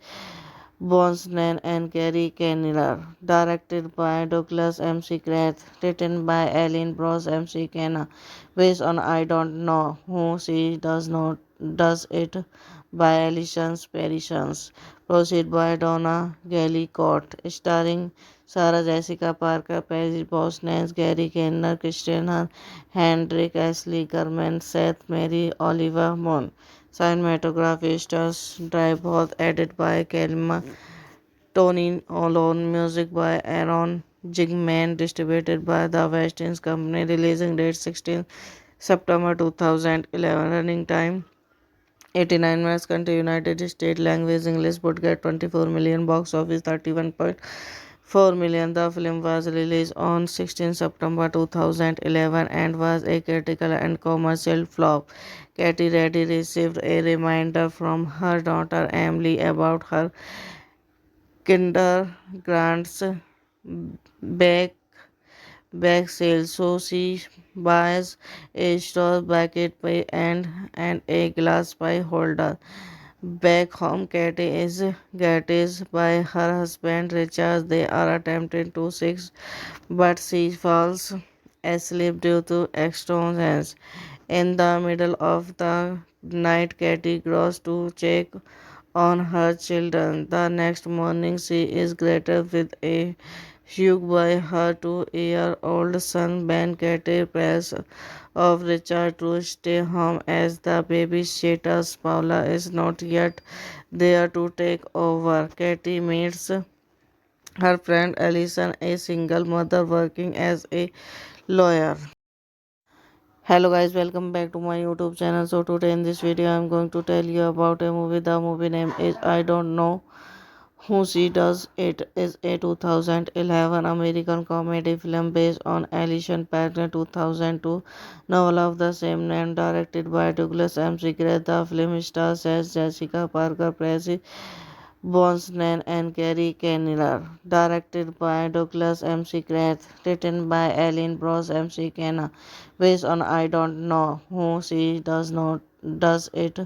Brosnan and Gary Kinnear, directed by Douglas M. Seacrest, written by Ellen Bros. M. Kenna, based on I Don't Know Who She Does Not Does It by Alison Parsons, proceed by Donna Gallicott, starring Sarah Jessica Parker, Paris Brosnan, Gary Kinnear, Christian Hendrick, Ashley German, Seth Mary, Oliver Munn. Cinematography stars Drive both edited by Kelma Tony Alone, music by Aaron Jigman, distributed by the West Indies Company, releasing date 16 September 2011, running time 89 minutes, country United States, language English, budget 24 million, box office 31.4 million. The film was released on 16 September 2011 and was a critical and commercial flop. Katie Reddy received a reminder from her daughter Emily about her kindergarten's back back sale, so she buys a straw bucket pie and a glass pie holder. Back home, Katie is guarded by her husband Richard. They are attempting to seek, but she falls asleep due to exhaustion. In the middle of the night, Katie goes to check on her children. The next morning, she is greeted with a hug by her 2-year-old son Ben. Katie prays of Richard to stay home as the babysitter Paula is not yet there to take over. Katie meets her friend Alison, a single mother working as a lawyer. Hello guys, welcome back to my YouTube channel. So today in this video I'm going to tell you about a movie. The movie name is I Don't Know Who She Does. It is a 2011 American comedy film based on Alison Packner 2002 novel of the same name, directed by Douglas M. Seacrest. The film stars as Jessica Parker, Tracy Brosnan and Gary Kinnear, directed by Douglas M. Seacrest, written by Ellen Bros. M. Kenna, based on I Don't Know Who She Does Not Does It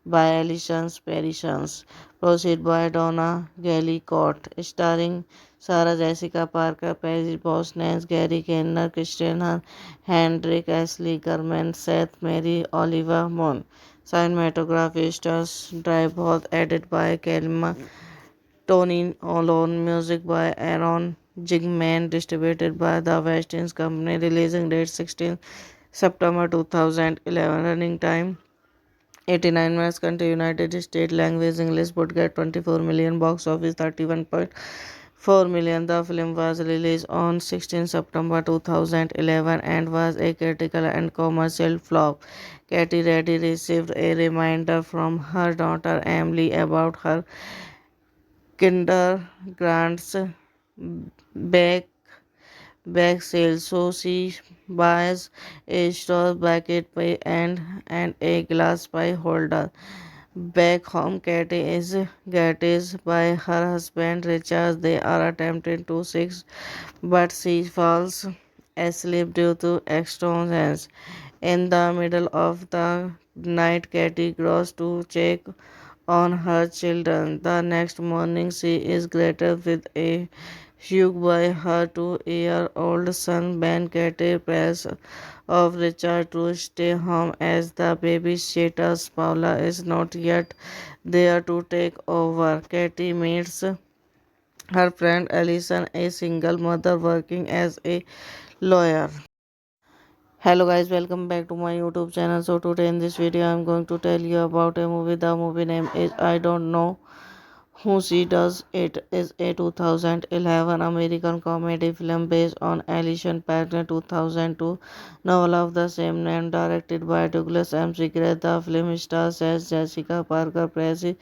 by Alison Parsons, proceed by Donna Gallicott, starring Sarah Jessica Parker, Paris Brosnan, Gary Kinnear, Christian Hendrick, Ashley German, Seth Mary, Oliver Munn. Cinematography stars Drive both edited by Kelma Tony Alone, music by Aaron Jigman, distributed by the West Indies Company, releasing date 16 September 2011, running time 89 minutes, country United States, language English, budget 24 million, box office 31.4 million. The film was released on 16 September 2011 and was a critical and commercial flop. Katie Reddy received a reminder from her daughter Emily about her kindergarten's back back sale, so she buys a straw bucket pie and a glass pie holder. Back home, Katie is guarded by her husband Richard. They are attempting to seek, but she falls asleep due to exhaustion. In the middle of the night, Katie goes to check on her children. The next morning, she is greeted with a shook by her 2-year-old son Ben Katie press of Richard to stay home as the babysitter Paula is not yet there to take over. Katie meets her friend Alison, a single mother working as a lawyer. Hello guys, welcome back to my YouTube channel. So today in this video I'm going to tell you about a movie. The movie name is I Don't Know Who She Does. It is a 2011 American comedy film based on Alison Packard 2002 novel of the same name, directed by Douglas M. Seacrest. The film stars as Jessica Parker, Tracy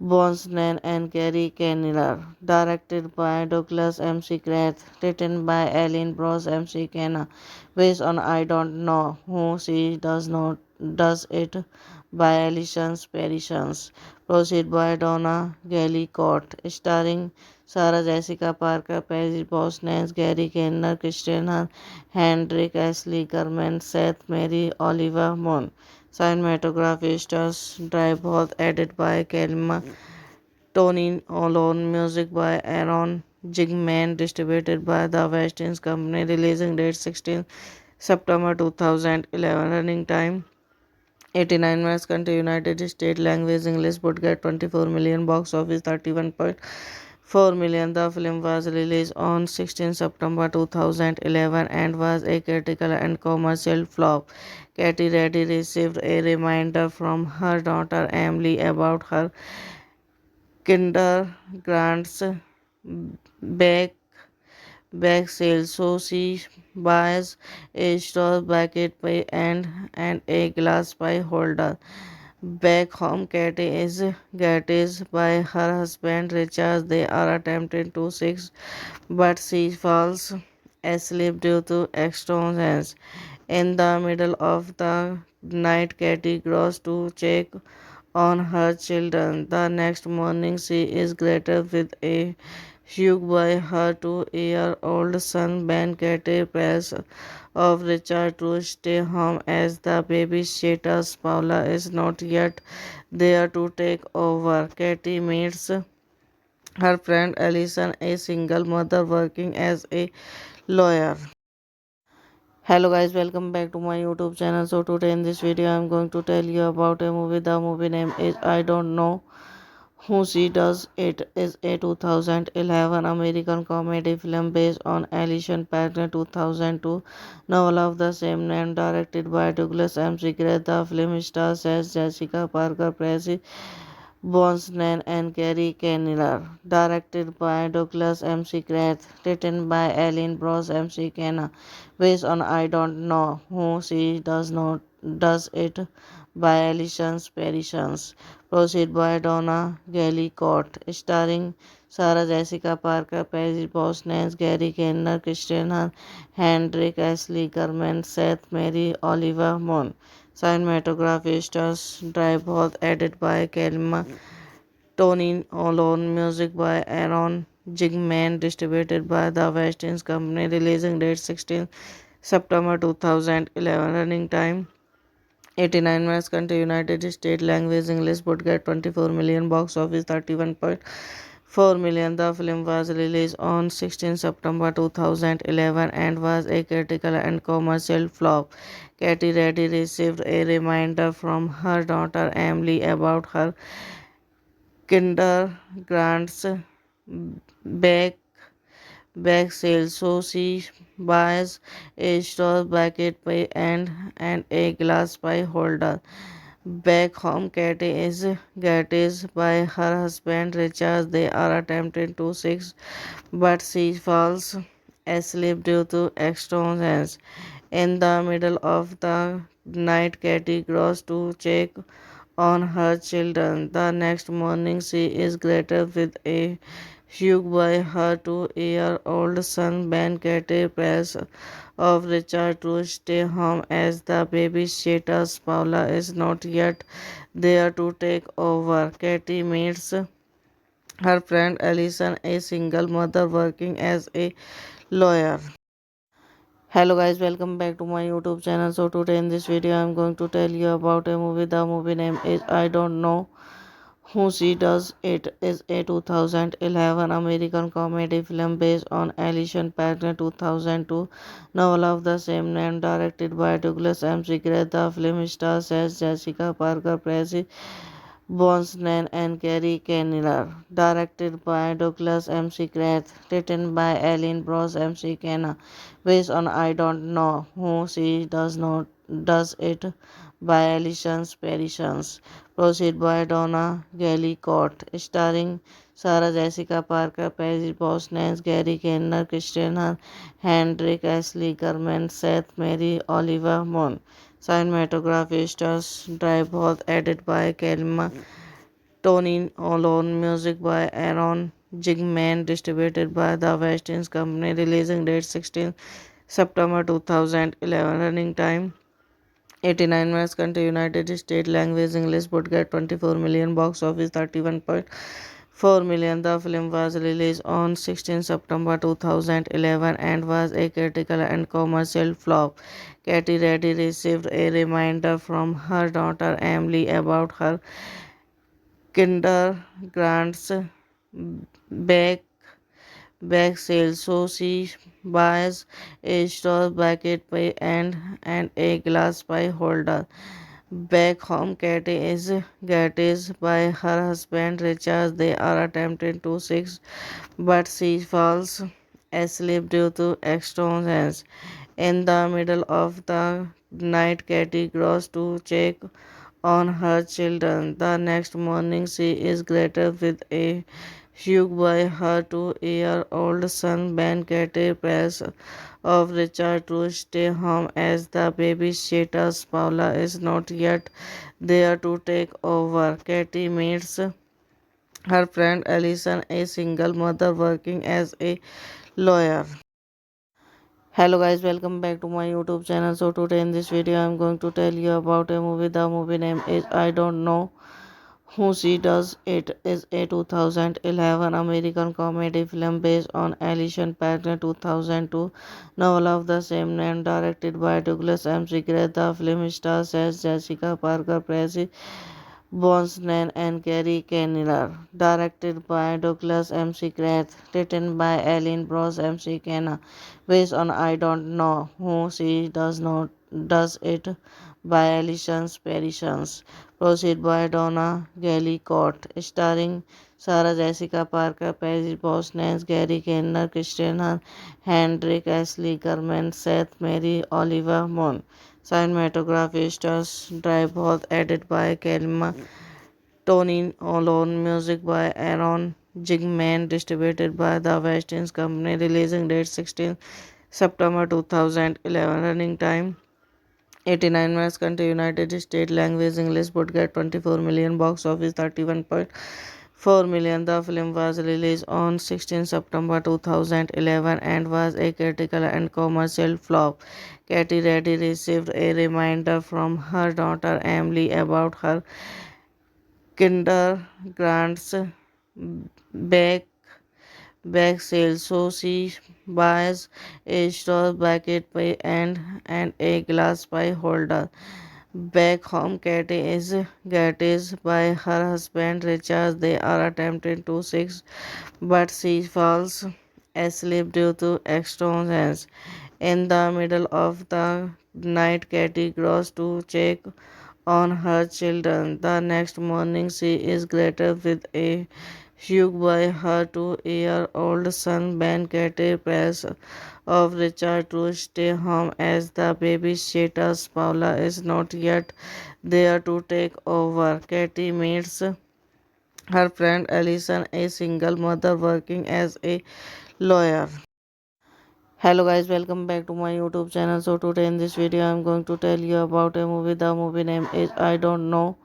Brosnan and Gary Kinnear, directed by Douglas M. Seacrest, written by Ellen Bros. M. Kenna, based on I Don't Know Who She Does Not Does It by Alison Parsons, proceed by Donna Gallicott, starring Sarah Jessica Parker, Paris Brosnan, Gary Kinnear, Christian Hendrick, Ashley Kerman, Seth Mary, Oliver Munn. Cinematography stars Drive both edited by Kelma Tony Alone, music by Aaron Jigman, distributed by the West Indies Company, releasing date 16 September 2011, running time 89 minutes, country United States, language English, budget 24 million, box office 31.4 million. The film was released on 16 September 2011 and was a critical and commercial flop. Katie Reddy received a reminder from her daughter Emily about her kindergarten's back back sale, so she buys a straw bucket pie and a glass pie holder. Back home, Katie is guided by her husband Richard. They are attempting to sex, but she falls asleep due to extortions. In the middle of the night, Katie goes to check on her children. The next morning, she is greeted with a hug by her 2-year-old son Ben. Katie press of Richard to stay home as the babysitter Paula is not yet there to take over. Katie meets her friend Alison, a single mother working as a lawyer. Hello guys, welcome back to my YouTube channel. So today in this video I'm going to tell you about a movie. The movie name is I Don't Know Who She Does. It is a 2011 American comedy film based on Alison Packard 2002 novel of the same name, directed by Douglas M. Seacrest. The film stars as Jessica Parker, Tracy Brosnan and Gary Kinnear, directed by Douglas M. Seacrest, written by Ellen Bros. M. Kenna, based on I Don't Know Who She Does Not Does It by Alison Parsons, proceed by Donna Gallicott, starring Sarah Jessica Parker, Paris Brosnan, Gary Kinnear, Christian Hendrick, Ashley Kerman, Seth Mary, Oliver Munn. Cinematography stars Drive both edited by Kelma Tony Alone, music by Aaron Jigman, distributed by the West Indies Company, releasing date 16 September 2011, running time 89 minutes, country United States, language English, budget 24 million, box office 31.4 million. The film was released on 16 September 2011 and was a critical and commercial flop. Katie Reddy received a reminder from her daughter Emily about her kindergarten's back back sale, so she buys a straw bucket pie and a glass pie holder. Back home, Katie is guided by her husband Richard. They are attempting to sex, but she falls asleep due to extortions. In the middle of the night, Katie goes to check on her children. The next morning, she is greeted with a hug by her 2-year-old son Ben. Katie press of Richard to stay home as the babysitter Paula is not yet there to take over. Katie meets her friend Alison, a single mother working as a lawyer. Hello guys, welcome back to my YouTube channel. So today in this video I'm going to tell you about a movie. The movie name is I Don't Know Who She Does It is a 2011 American comedy film based on Alison Packard's 2002 novel of the same name, directed by Douglas M. Seacrest. The film stars as Jessica Parker, Tracy Brosnan, and Gary Kinnear. Directed by Douglas M. Seacrest, written by Ellen Bros. M. Kenna, based on I Don't Know Who She Does Not Does It by Alison Parsons. Proceed by Donna Gallicott, starring Sarah Jessica Parker, Paris Brosnan, Gary Kinnear, Christian Hendrick, Ashley German, Seth Mary, Oliver Munn. Cinematography stars Drive was edited by Kelma Tony Alone, music by Aaron Jigman, distributed by the West Indies Company, releasing date 16 September 2011, running time 89 minutes, country United States, language English, budget 24 million, box office 31.4 million. The film was released on 16 September 2011 and was a critical and commercial flop. Katy Reddy received a reminder from her daughter Emily about her kindergarten's back sale, so she buys a straw bucket pie and a glass pie holder. Back home, Katie is guided by her husband Richard. They are attempting to sex, but she falls asleep due to exhaustion. In the middle of the night, Katie goes to check on her children. The next morning, she is greeted with a hug by her 2-year-old son Ben. Katie prays of Richard to stay home as the babysitter's Paula is not yet there to take over. Katie meets her friend Alison, a single mother working as a lawyer. Hello guys, welcome back to my YouTube channel. So today in this video I'm going to tell you about a movie. The movie name is I Don't Know Who She Does It is a 2011 American comedy film based on Alison Packard's 2002 novel of the same name, directed by Douglas M. Seacrest. The film stars as Jessica Parker, Tracy Brosnan, and Gary Kinnear. Directed by Douglas M. Seacrest, written by Ellen Bros. M. Kenna, based on I Don't Know Who She Does Not Does It by Alison Parsons. Proceed by Donna Gallicott, starring Sarah Jessica Parker, Paris Brosnan, Gary Kinnear, Christian Hendrick, Ashley German, Seth Mary, Oliver Munn. Cinematography stars Drive was edited by Kelma Tony Alone, music by Aaron Jigman, distributed by the West Indies Company, releasing date 16 September 2011, running time 89 minutes, country United States, language English, budget 24 million, box office 31.4 million. The film was released on 16 September 2011 and was a critical and commercial flop. Katy Reddy received a reminder from her daughter Emily about her kindergarten's back sale, so she buys a straw bucket pie and a glass pie holder. Back home, Katie is guided by her husband Richard. They are attempting to sex, but she falls asleep due to exhaustion. In the middle of the night, Katie goes to check on her children. The next morning, she is greeted with a hug by her 2-year-old son Ben. Katie prays of Richard to stay home as the babysitter's Paula is not yet there to take over. Katie meets her friend Alison, a single mother working as a lawyer. Hello guys, welcome back to my YouTube channel. So today in this video I'm going to tell you about a movie. The movie name is I Don't Know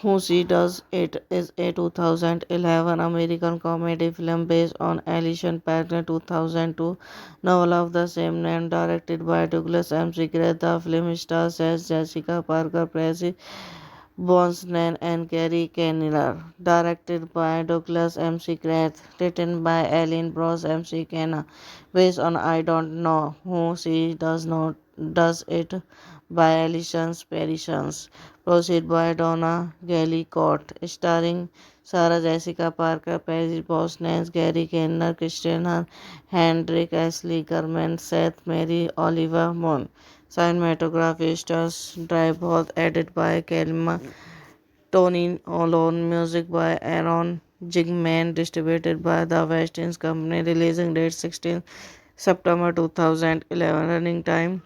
Who She Does It is a 2011 American comedy film based on Alison Packard's 2002 novel of the same name, directed by Douglas M. Seacrest. The film stars as Jessica Parker, Tracy Brosnan and Gary Kenner. Directed by Douglas McGrath. Written by Ellen Bros McKenna. Based on I Don't Know Who She Does Not Does It by Alison Parsons. Proceed by Donna Gallicott. Starring Sarah Jessica Parker, Paris Brosnan, Gary Kenner, Christian Hendrick, Ashley German, Seth Mary, Oliver Munn. Cinematography stars Drive edited by Kelma Tony Olon, music by Aaron Jigman, distributed by the West Indies Company, releasing date 16 September 2011, running time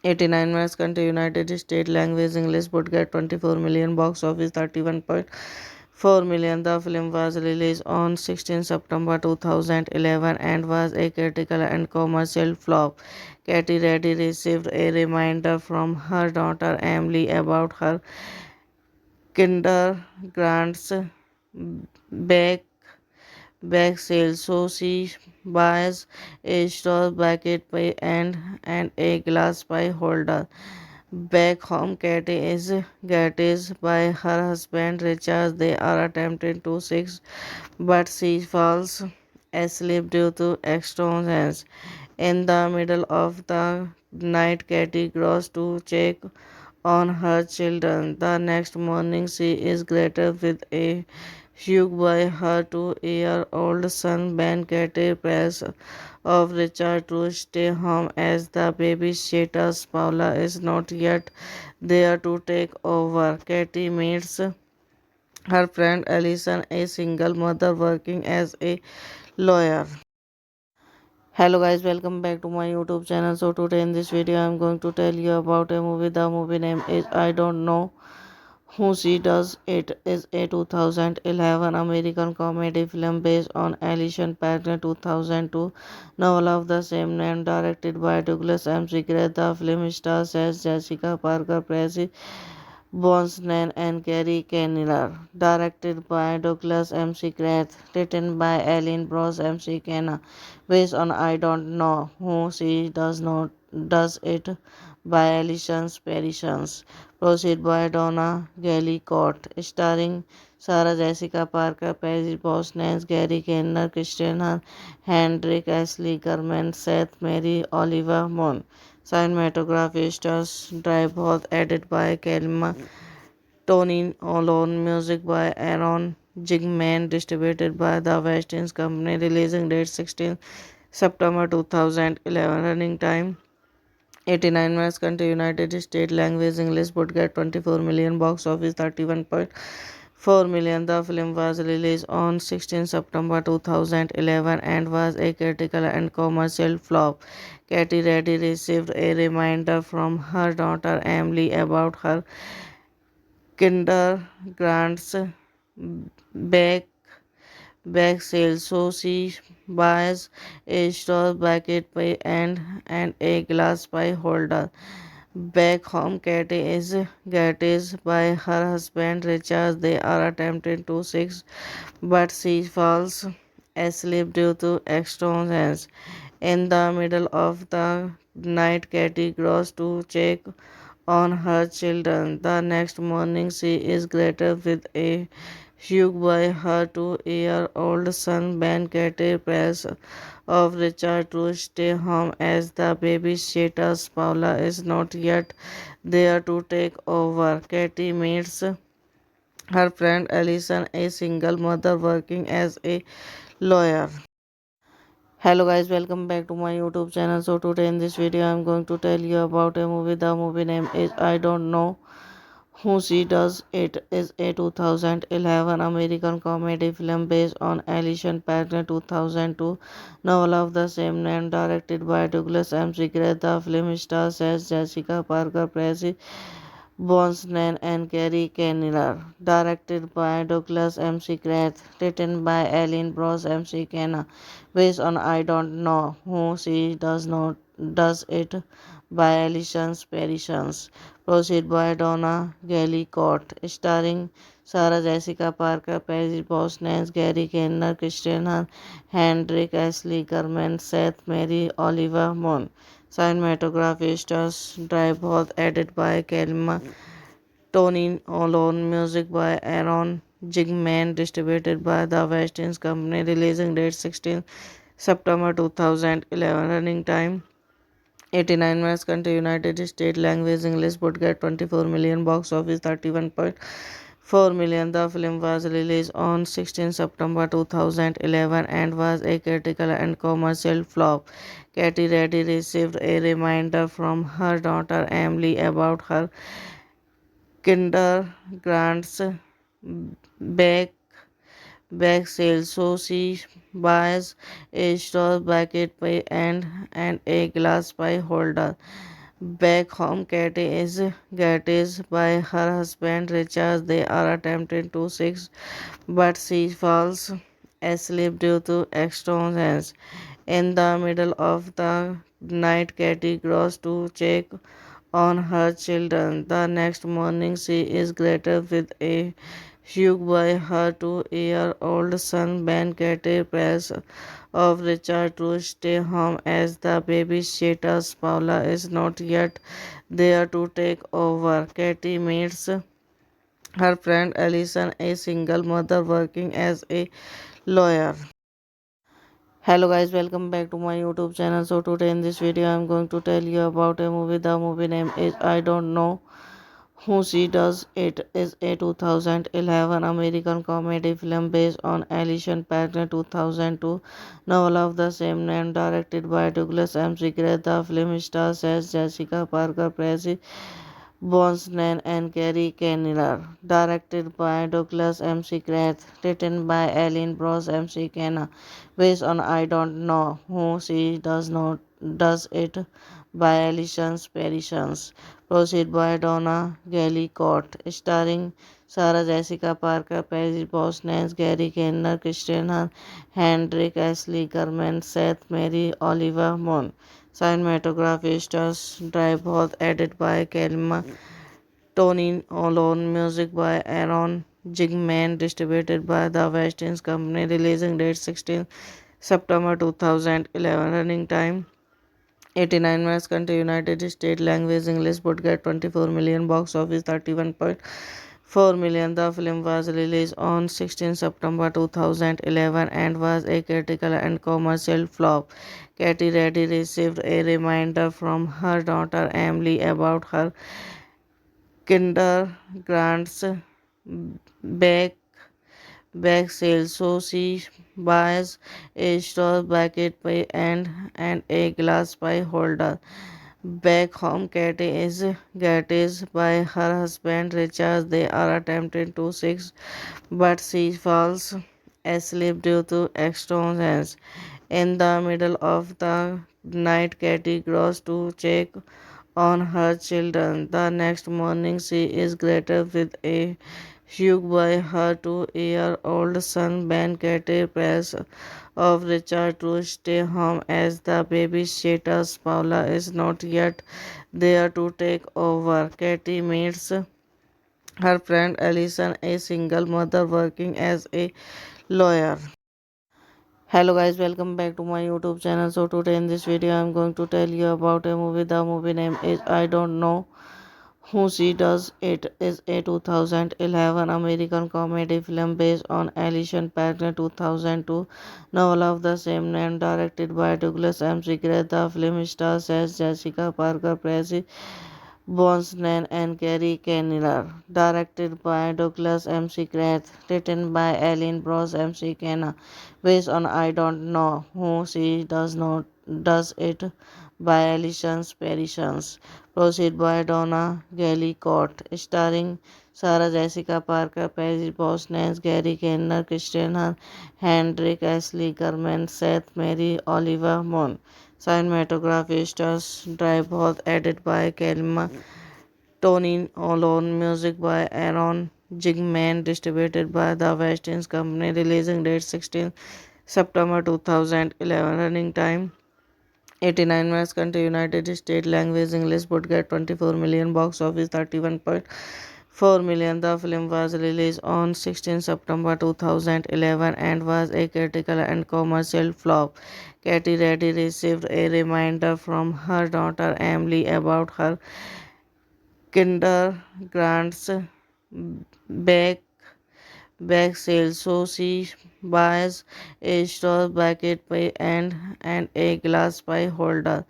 89 minutes, country United States, language English, budget 24 million, box office 31.4 million. The film was released on 16 September 2011 and was a critical and commercial flop. Katy Reddy received a reminder from her daughter Emily about her kindergarten's back back sale, so she buys a straw bucket pie and a glass pie holder. Back home, Katie is guided by her husband Richard. They are attempting to sex, but she falls asleep due to exhaustion. In the middle of the night, Katie goes to check on her children. The next morning, she is greeted with a hug by her 2-year-old son Ben. Katie prays of Richard to stay home as the babysitter's Paula is not yet there to take over. Katie meets her friend Alison, a single mother working as a lawyer. Hello guys, welcome back to my YouTube channel. So today in this video I am going to tell you about a movie. The movie name is I Don't Know Who She Does It is a 2011 American comedy film based on Alison Packner 2002 novel of the same name, directed by Douglas McGrath. The film stars as Jessica Parker, Tracy Brosnan and Gary Kenner. Directed by Douglas McGrath. Written by Ellen Bros McKenna. Based on I Don't Know Who She Does Not Does It by Alison Parsons. Proceed by Donna Gallicott. Starring Sarah Jessica Parker, Paris Brosnan, Gary Kenner, Christian Hendrick, Ashley German, Seth Mary, Oliver Munn. Cinematography stars Drive edited by Kelma Tony Olon, music by Aaron Jigman, distributed by the West Indies Company, releasing date 16 September 2011, running time 89 minutes, country United States, language English, budget 24 million, box office 31.4 million. The film was released on 16 September 2011 and was a critical and commercial flop. Katy Reddy received a reminder from her daughter Emily about her kindergarten's back back sale, so she buys a straw bucket pie and a glass pie holder. Back home, Katie is guided by her husband Richard. They are attempting to sex, but she falls asleep due to exhaustion. In the middle of the night, Katie goes to check on her children. The next morning, she is greeted with a hug by her 2-year-old son Ben. Katie prays of Richard to stay home as the babysitter's Paula is not yet there to take over. Katie meets her friend Alison, a single mother working as a lawyer. Hello guys, welcome back to my YouTube channel. So today in this video I am going to tell you about a movie. The movie name is I Don't Know Who She Does It is a 2011 American comedy film based on Alison Packner 2002 novel of the same name, directed by Douglas McGrath. The film stars as Jessica Parker, Tracy Brosnan and Gary Kenner. Directed by Douglas McGrath. Written by Ellen Bros McKenna. Based on I Don't Know Who She Does Not Does It by Alison Parsons. Proceed by Donna Gallicott. Starring Sarah Jessica Parker, Paris Brosnan, Gary Kenner, Christian Hendrick, Ashley German, Seth Mary, Oliver Munn. Cinematography stars Drive edited by Kelma Tony Alone, music by Aaron Jigman, distributed by the West Indies Company, releasing date 16 September 2011, running time 89 minutes, country United States, language English, budget 24 million, box office 31.4 million. The film was released on 16 September 2011 and was a critical and commercial flop. Katy Reddy received a reminder from her daughter Emily about her kindergarten's back bake sale, so she buys a straw bucket pie and a glass pie holder. Back home, Katie is guided by her husband Richard. They are attempting to sex, but she falls asleep due to extortions. In the middle of the night, Katie goes to check on her children. The next morning, she is greeted with a hug by her 2-year-old son Ben. Katie prays of Richard to stay home as the babysitter Paula is not yet there to take over. Katie meets her friend Alison, a single mother working as a lawyer. Hello guys, welcome back to my YouTube channel. So today in this video I am going to tell you about a movie. The movie name is I Don't Know Who She Does. It is a 2011 American comedy film based on Alison Packard 2002 novel of the same name, directed by Douglas M. Seacrest. The film stars as Jessica Parker, Tracy Brosnan and Gary Kinnear, directed by Douglas M. Seacrest, written by Ellen Bros. M. Seacrest, based on I Don't Know Who She Does Not Does It by Alison Parsons, proceed by Donna Gallicott, starring Sarah Jessica Parker, Perry Brosnan, Gary Kinnear, Christian Hendrick, Ashley German, Seth Mary, Oliver Munn. Cinematography stars Drive Both, edited by Kelma Tony Alone, music by Aaron Jigman, distributed by the West Indies Company, releasing date 16 September 2011, running time 89 minutes, country United States, language English, budget 24 million, box office 31.4 million. The film was released on 16 September 2011 and was a critical and commercial flop. Katy Reddy received a reminder from her daughter Emily about her kindergarten's back bake sale, so she buys a straw bucket pie and a glass pie holder. Back home, Katie is guided by her husband Richard. They are attempting to sex, but she falls asleep due to extortions. In the middle of the night, Katie goes to check on her children. The next morning, she is greeted with a hug by her 2-year-old son Ben. Katie prays of Richard to stay home as the babysitter Paula is not yet there to take over. Katie meets her friend Alison, a single mother working as a lawyer. Hello guys, welcome back to my YouTube channel. So today in this video I am going to tell you about a movie. The movie name is I Don't Know Who She Does. It is a 2011 American comedy film based on Alison Packard 2002 novel of the same name, directed by Douglas M. Seacrest. The film stars as Jessica Parker, Tracy Brosnan and Gary Kinnear, directed by Douglas M. Seacrest, written by Ellen Bros. M. Seacrest, based on I Don't Know Who She Does Not Does It by Alison Parsons, proceed by Donna Gallicott, starring Sarah Jessica Parker, Perry Brosnan, Gary Kinnear, Christian Hendrick, Ashley German, Seth Mary, Oliver Munn. Cinematography stars Drive Both, edited by Kelma Tony Alone, music by Aaron Jigman, distributed by the West Indies Company, releasing date 16 September 2011, running time 89 minutes, country United States, language English, budget 24 million, box office 31.4 million. The film was released on 16 September 2011 and was a critical and commercial flop. Katy Reddy received a reminder from her daughter Emily about her kindergartens back back sale. So she buys a straw bucket pie and a glass pie holder.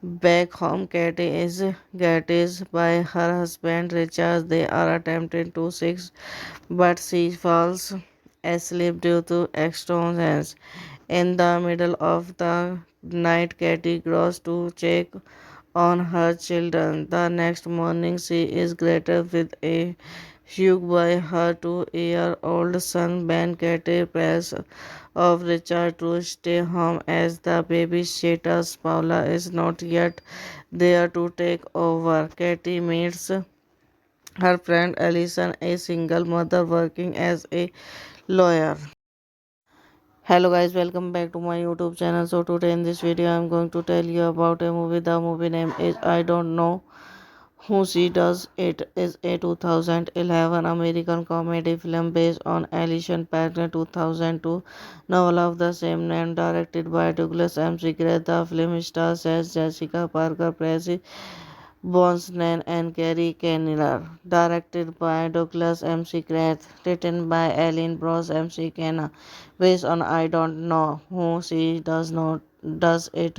Back home, Katie is guided by her husband Richard. They are attempting to six, but she falls asleep due to exhaustion. In the middle of the night, Katie goes to check on her children. The next morning, she is greeted with a hug by her 2-year-old son Ben. Katie prays of Richard to stay home as the babysitter Paula is not yet there to take over. Katie meets her friend Alison, a single mother working as a lawyer. Hello guys, welcome back to my YouTube channel. So today in this video I'm going to tell you about a movie. The movie name is I Don't Know Who She Does. It is a 2011 American comedy film based on Alison Packard 2002 novel of the same name, directed by Douglas M. Seacrest. The film stars as Jessica Parker, Tracy Brosnan and Gary Kinnear, directed by Douglas M. Seacrest, written by Ellen Bros. M. Kenna, based on I Don't Know Who She Does Not Does It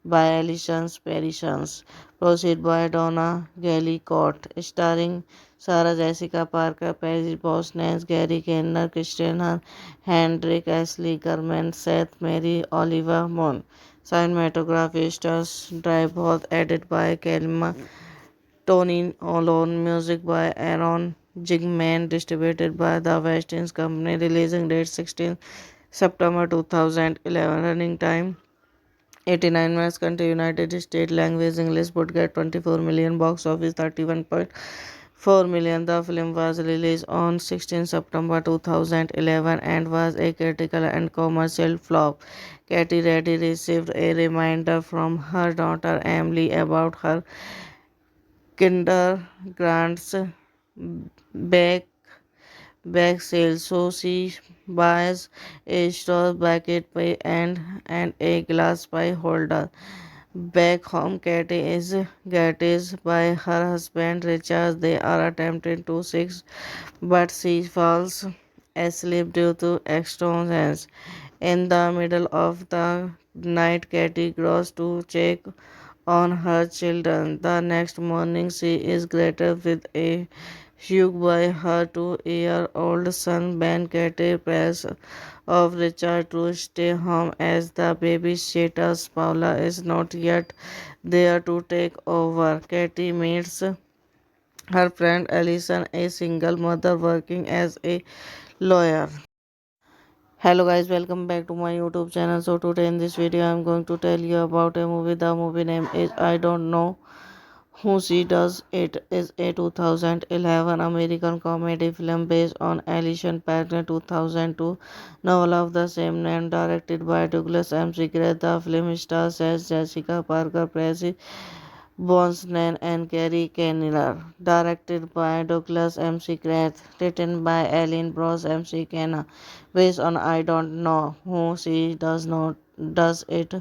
by Alison Parsons, proceed by Donna Gallicott, starring Sarah Jessica Parker, Paris Brosnan, Gary Kinnear, Christian Hendrick, Ashley German, Seth Mary, Oliver Munn. Cinematography stars Drive Both, edited by Kelma Tony Alone, music by Aaron Jigman, distributed by the West Indies Company, releasing date 16 September 2011, running time 89 minutes, country United States, language English, budget 24 million, box office 31.4 million. The film was released on 16 September 2011 and was a critical and commercial flop. Katy Reddy received a reminder from her daughter Emily about her kindergarten's back back sale. So she buys a straw bucket pie and a glass pie holder. Back home, Katie is guided by her husband Richard. They are attempting to six, but she falls asleep due to exhaustion. In the middle of the night, Katie goes to check on her children. The next morning, she is greeted with a hug by her 2-year-old son Ben. Katie prays of Richard to stay home as the babysitter Paula is not yet there to take over. Katie meets her friend Alison, a single mother working as a lawyer. Hello guys, welcome back to my YouTube channel. So today in this video I'm going to tell you about a movie. The movie name is I Don't Know Who She Does. It is a 2011 American comedy film based on Alison Packard 2002 novel of the same name, directed by Douglas M. Seacrest. The film stars as Jessica Parker, Tracy Brosnan and Gary Kinnear, directed by Douglas M. Seacrest, written by Ellen Bros. M. Kenna, based on I Don't Know Who She Does Not Does It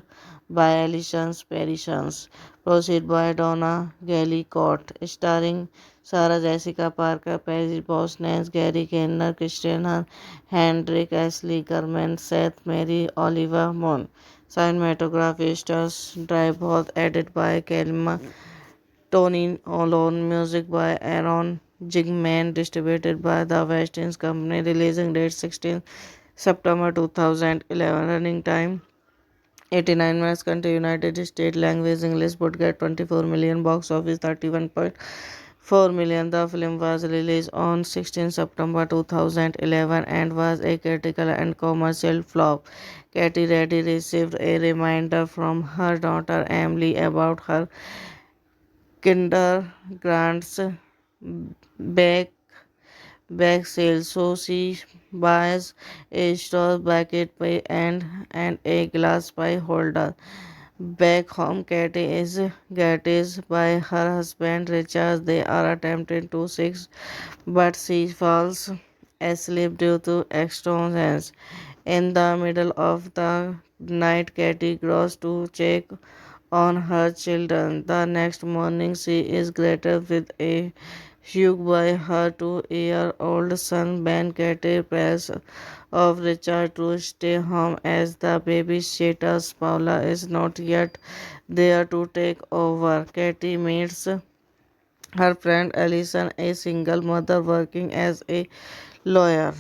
by Alison Parsons, proceed by Donna Gallicott, starring Sarah Jessica Parker, Paris Brosnan, Gary Kinnear, Christian Hendrick, Ashley German, Seth Mary, Oliver Munn. Cinematography stars Drive Both, edited by Kelma Tony Alone, music by Aaron Jigman, distributed by the West Indies Company, releasing date 16 September 2011, running time 89 minutes, country United States, language English, budget 24 million, box office 31.4 million. The film was released on 16 September 2011 and was a critical and commercial flop. Katy Reddy received a reminder from her daughter Emily about her kindergarten's back back sale. So she buys a straw bucket pie and a glass pie holder. Back home, Katie is guided by her husband Richard. They are attempting to six, but she falls asleep due to exhaustion. In the middle of the night, Katie goes to check on her children. The next morning, she is greeted with a hug by her 2-year-old son. Ben Katie press of Richard to stay home as the babysitter Paula is not yet there to take over. Katie meets her friend Alison, a single mother working as a lawyer.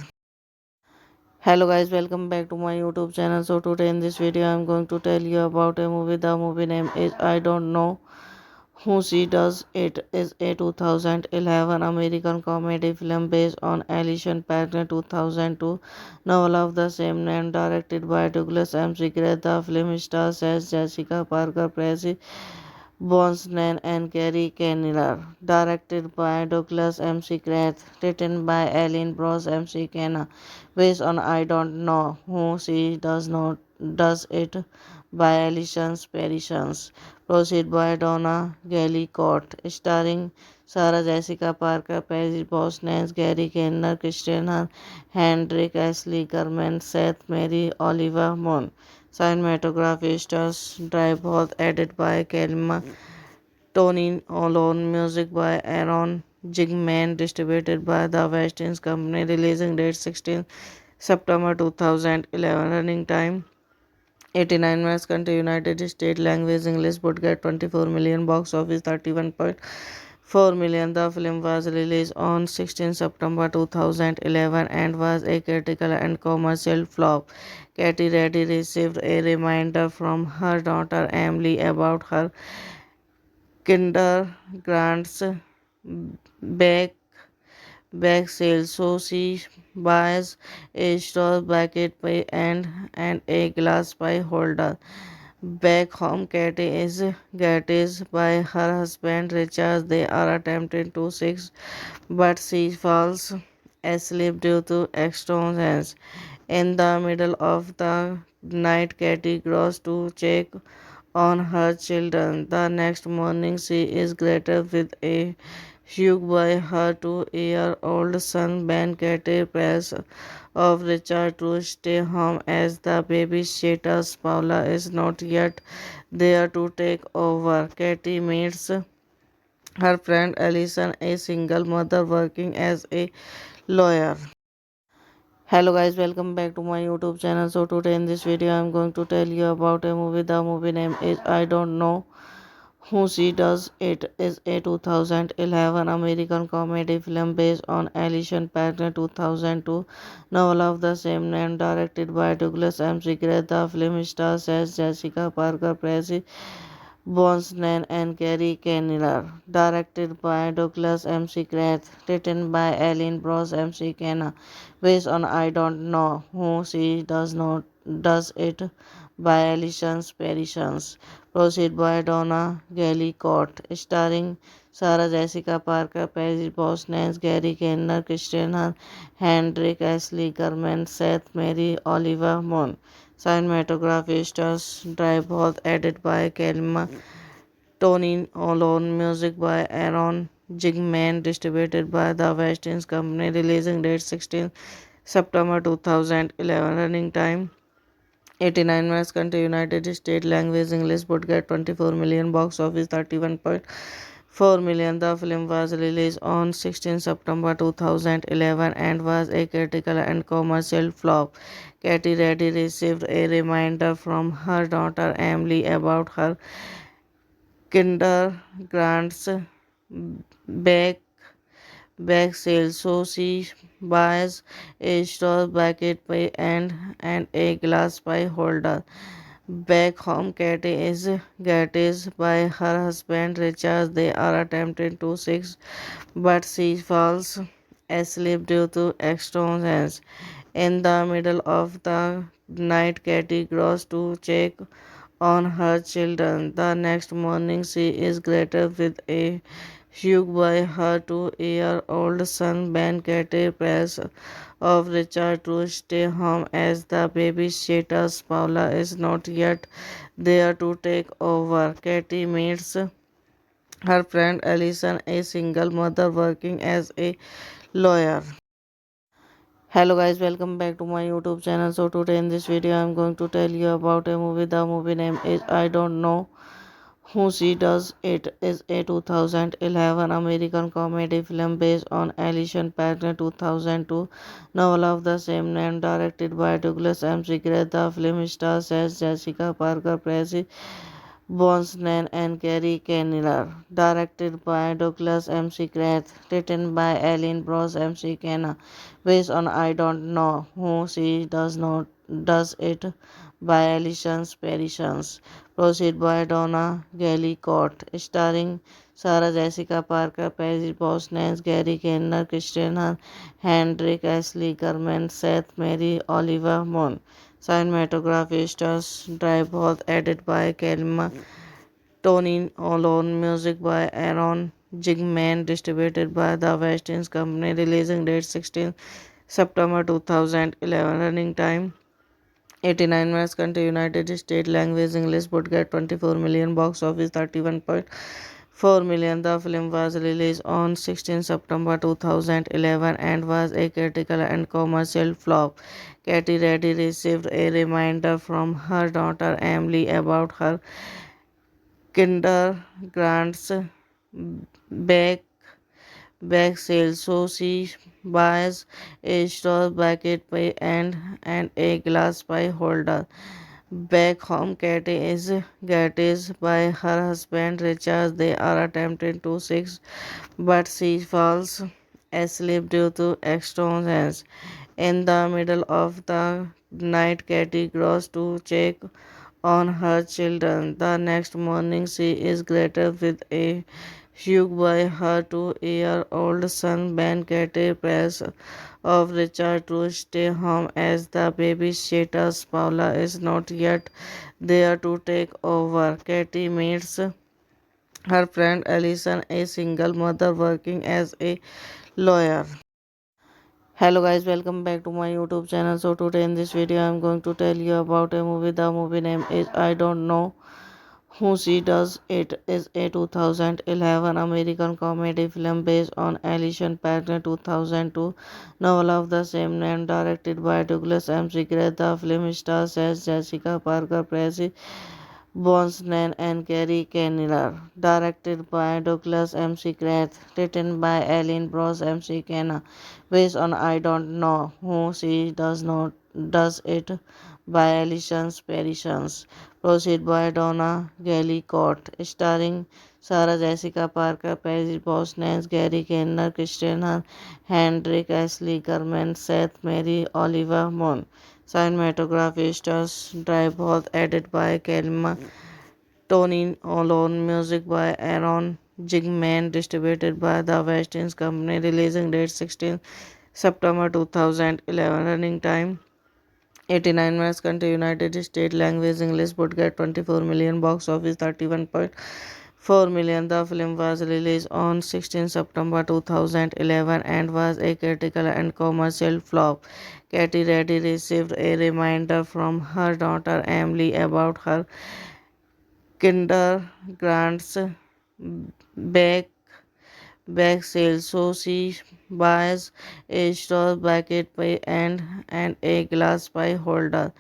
Hello guys, welcome back to my YouTube channel. So today in this video I'm going to tell you about a movie. The movie name is I Don't Know Who She Does. It is a 2011 American comedy film based on Alison Packard 2002 novel of the same name, directed by Douglas M. Seacrest. The film stars as Jessica Parker, Tracy Brosnan and Gary Kinnear, directed by Douglas M. Seacrest, written by Ellen Bros. M. Kenna, based on I Don't Know Who She Does Not Does It by Alison Parsons, proceed by Donna Gallicott, starring Sarah Jessica Parker, Paris Brosnan, Gary Kinnear, Christian Hendrick, Ashley German, Seth Mary, Oliver Munn. Cinematography stars Drive edited by Kelma Tony Olon, music by Aaron Jigman, distributed by the West Indies Company, releasing date 16 September 2011, running time 89 minutes, country United States, language English, budget 24 million, box office 31.4 million. The film was released on 16 September 2011 and was a critical and commercial flop. Katie Reddy received a reminder from her daughter Emily about her kindergarten's back back sale, so she buys a straw bucket pie and a glass pie holder. Back home, Katie is guided by her husband Richard. They are attempting to sex, but she falls asleep due to exhaustion. In the middle of the night, Katie goes to check on her children. The next morning, she is greeted with a hug by her 2-year-old son. Ben Katie press of Richard to stay home as the babysitter Paula is not yet there to take over. Katie meets her friend Alison, a single mother working as a lawyer. Hello guys, welcome back to my YouTube channel. So today in this video I'm going to tell you about a movie. The movie name is I Don't Know Who She Does. It is a 2011 American comedy film based on Alison Packard 2002 novel of the same name, directed by Douglas M. Seacrest. The film stars as Jessica Parker, Tracy Brosnan and Gary Kinnear, directed by Douglas M. Seacrest, written by Ellen Bros. M. Kenna, based on I Don't Know Who She Does Not Does It by Alison Parsons, proceed by Donna Gallicott, starring Sarah Jessica Parker, Paris Brosnan, Gary Kinnear, Christian Hendrick, Ashley German, Seth Mary, Oliver Munn. Cinematography stars Drive edited by Kelma Tony Olon, music by Aaron Jigman, distributed by the West Indies Company, releasing date 16 September 2011, running time 89 minutes, country United States, language English, budget 24 million, box office 31.4 million. The film was released on 16 September 2011 and was a critical and commercial flop. Katie Reddy received a reminder from her daughter Emily about her kindergarten's back back sale, so she buys a straw bucket pie and a glass pie holder. Back home, Katie is guided by her husband Richard. They are attempting to sex, but she falls asleep due to exhaustion. In the middle of the night, Katie goes to check on her children. The next morning, she is greeted with a hug by her 2-year-old son. Ben Katie press of Richard to stay home as the babysitter Paula is not yet there to take over. Katie meets her friend Alison, a single mother working as a lawyer. Hello guys, welcome back to my YouTube channel. So today in this video I'm going to tell you about a movie. The movie name is I Don't Know Who She Does It is a 2011 American comedy film based on Alison Packard's 2002 novel of the same name, directed by Douglas M. Segrest. The film stars as Jessica Parker, Tracy Brosnan, and Gary Kinnear. Directed by Douglas M. Segrest. Written by Ellen Bros. M. Kenna. Based on I Don't Know Who She Does Not Does It by Alison Parsons. Proceed by Donna Gallicott, starring Sarah Jessica Parker, Paris Brosnan, Gary Kenner, Christian Hendrick, Ashley German, Seth Mary, Oliver Munn. Cinematography stars Drive edited by Kelma Tony Olon, music by Aaron Jigman, distributed by the West Indies Company, releasing date 16 September 2011, running time 89 minutes, country United States, language English, would get 24 million, box office 31.4 million. The film was released on 16 September 2011 and was a critical and commercial flop. Katy Reddy received a reminder from her daughter Emily about her kindergarten's back sale, so she buys a straw bucket pie and a glass pie holder. Back home, Katie is guided by her husband Richard. They are attempting to sex, but she falls asleep due to exhaustion. In the middle of the night, Katie goes to check on her children. The next morning, she is greeted with a hug by her 2-year-old son Ben. Katie prays of Richard to stay home as the babysitter's Paula is not yet there to take over. Katie meets her friend Alison, a single mother working as a lawyer. Hello guys, welcome back to my YouTube channel. So today in this video I'm going to tell you about a movie. The movie name is I Don't Know Who She Does It is a 2011 American comedy film based on Alison Packard's 2002 novel of the same name, directed by Douglas M. Segrest. The film stars as Jessica Parker, Tracy Brosnan, and Gary Kinnear. Directed by Douglas M. Segrest. Written by Ellen Bros. M. Kenna. Based on I Don't Know Who She Does Not Does It by Alison Parsons. Proceed by Donna Gallicott, starring Sarah Jessica Parker, Paris Brosnan, Gary Kinnear, Christian Hendrick, Ashley German, Seth Mary, Oliver Munn. Cinematography stars Drive edited by Kelma Tony Olon, music by Aaron Jigman, distributed by the West Indies Company, releasing date 16 September 2011, running time 89 minutes, country United States, language English, would get 24 million, box office 31.4 million. The film was released on 16 September 2011 and was a critical and commercial flop. Katy Reddy received a reminder from her daughter Emily about her kindergarten's back sale, so she buys a straw bucket pie and a glass pie holder.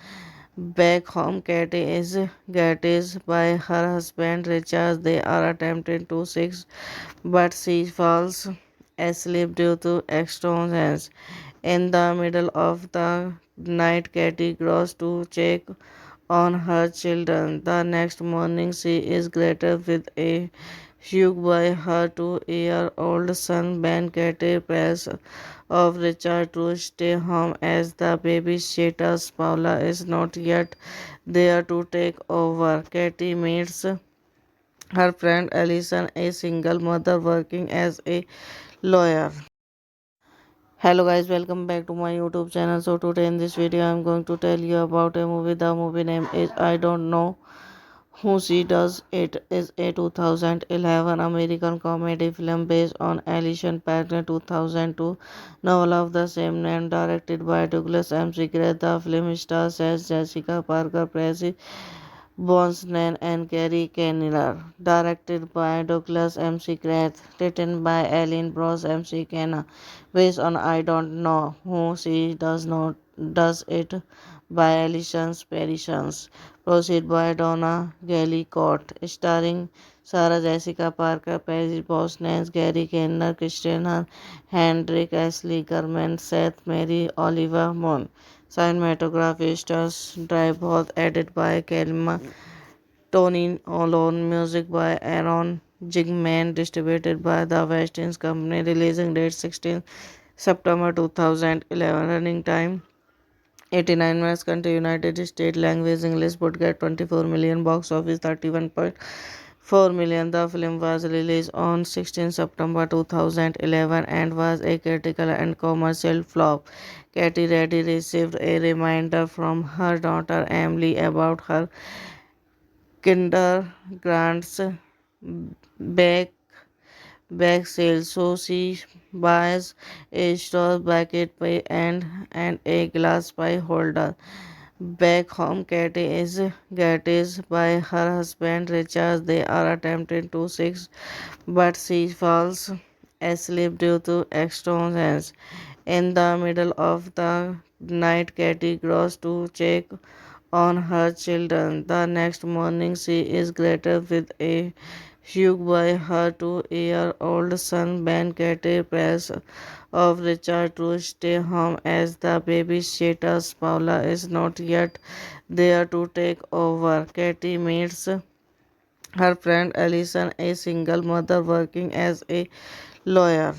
Back home, Katie is guided by her husband Richard. They are attempting to sex, but she falls asleep due to exhaustion. In the middle of the night, Katie goes to check on her children. The next morning, she is greeted with a hug by her 2-year-old son Ben. Katie prays of Richard to stay home as the babysitter's Paula is not yet there to take over. Katie meets her friend Alison, a single mother working as a lawyer. Hello guys, welcome back to my YouTube channel. So today in this video I'm going to tell you about a movie. The movie name is I Don't Know Who She Does It is a 2011 American comedy film based on Alison Packard's 2002 novel of the same name, directed by Douglas M. Segrest. The film stars as Jessica Parker, Tracy Brosnan, and Gary Kinnear. Directed by Douglas M. Segrest. Written by Ellen Bros. M. Kenna. Based on I Don't Know Who She Does Not Does It by Alison Parsons. Proceed by Donna Gallicott. Starring Sarah Jessica Parker, Paris Brosnan, Gary Kenner, Christian Hahn, Hendrik Ashley German, Seth Mary, Oliver Munn. Cinematography stars Drive edited by Kelma Tony Olon, music by Aaron Jigman, distributed by the West Indies Company, releasing date 16 September 2011, running time 89 minutes, country United States, language English, budget 24 million, box office 31.4 million. The film was released on 16 September 2011 and was a critical and commercial flop. Katy Reddy received a reminder from her daughter Emily about her kindergarten's back sale, so she buys a straw bucket pie and a glass pie holder. Back home, Katie is guided by her husband Richard. They are attempting to sex, but she falls asleep due to exhaustion. In the middle of the night, Katie goes to check on her children. The next morning, she is greeted with a hug by her 2-year-old son Ben. Katie prays of Richard to stay home as the babysitter's Paula is not yet there to take over. Katie meets her friend Alison, a single mother working as a lawyer.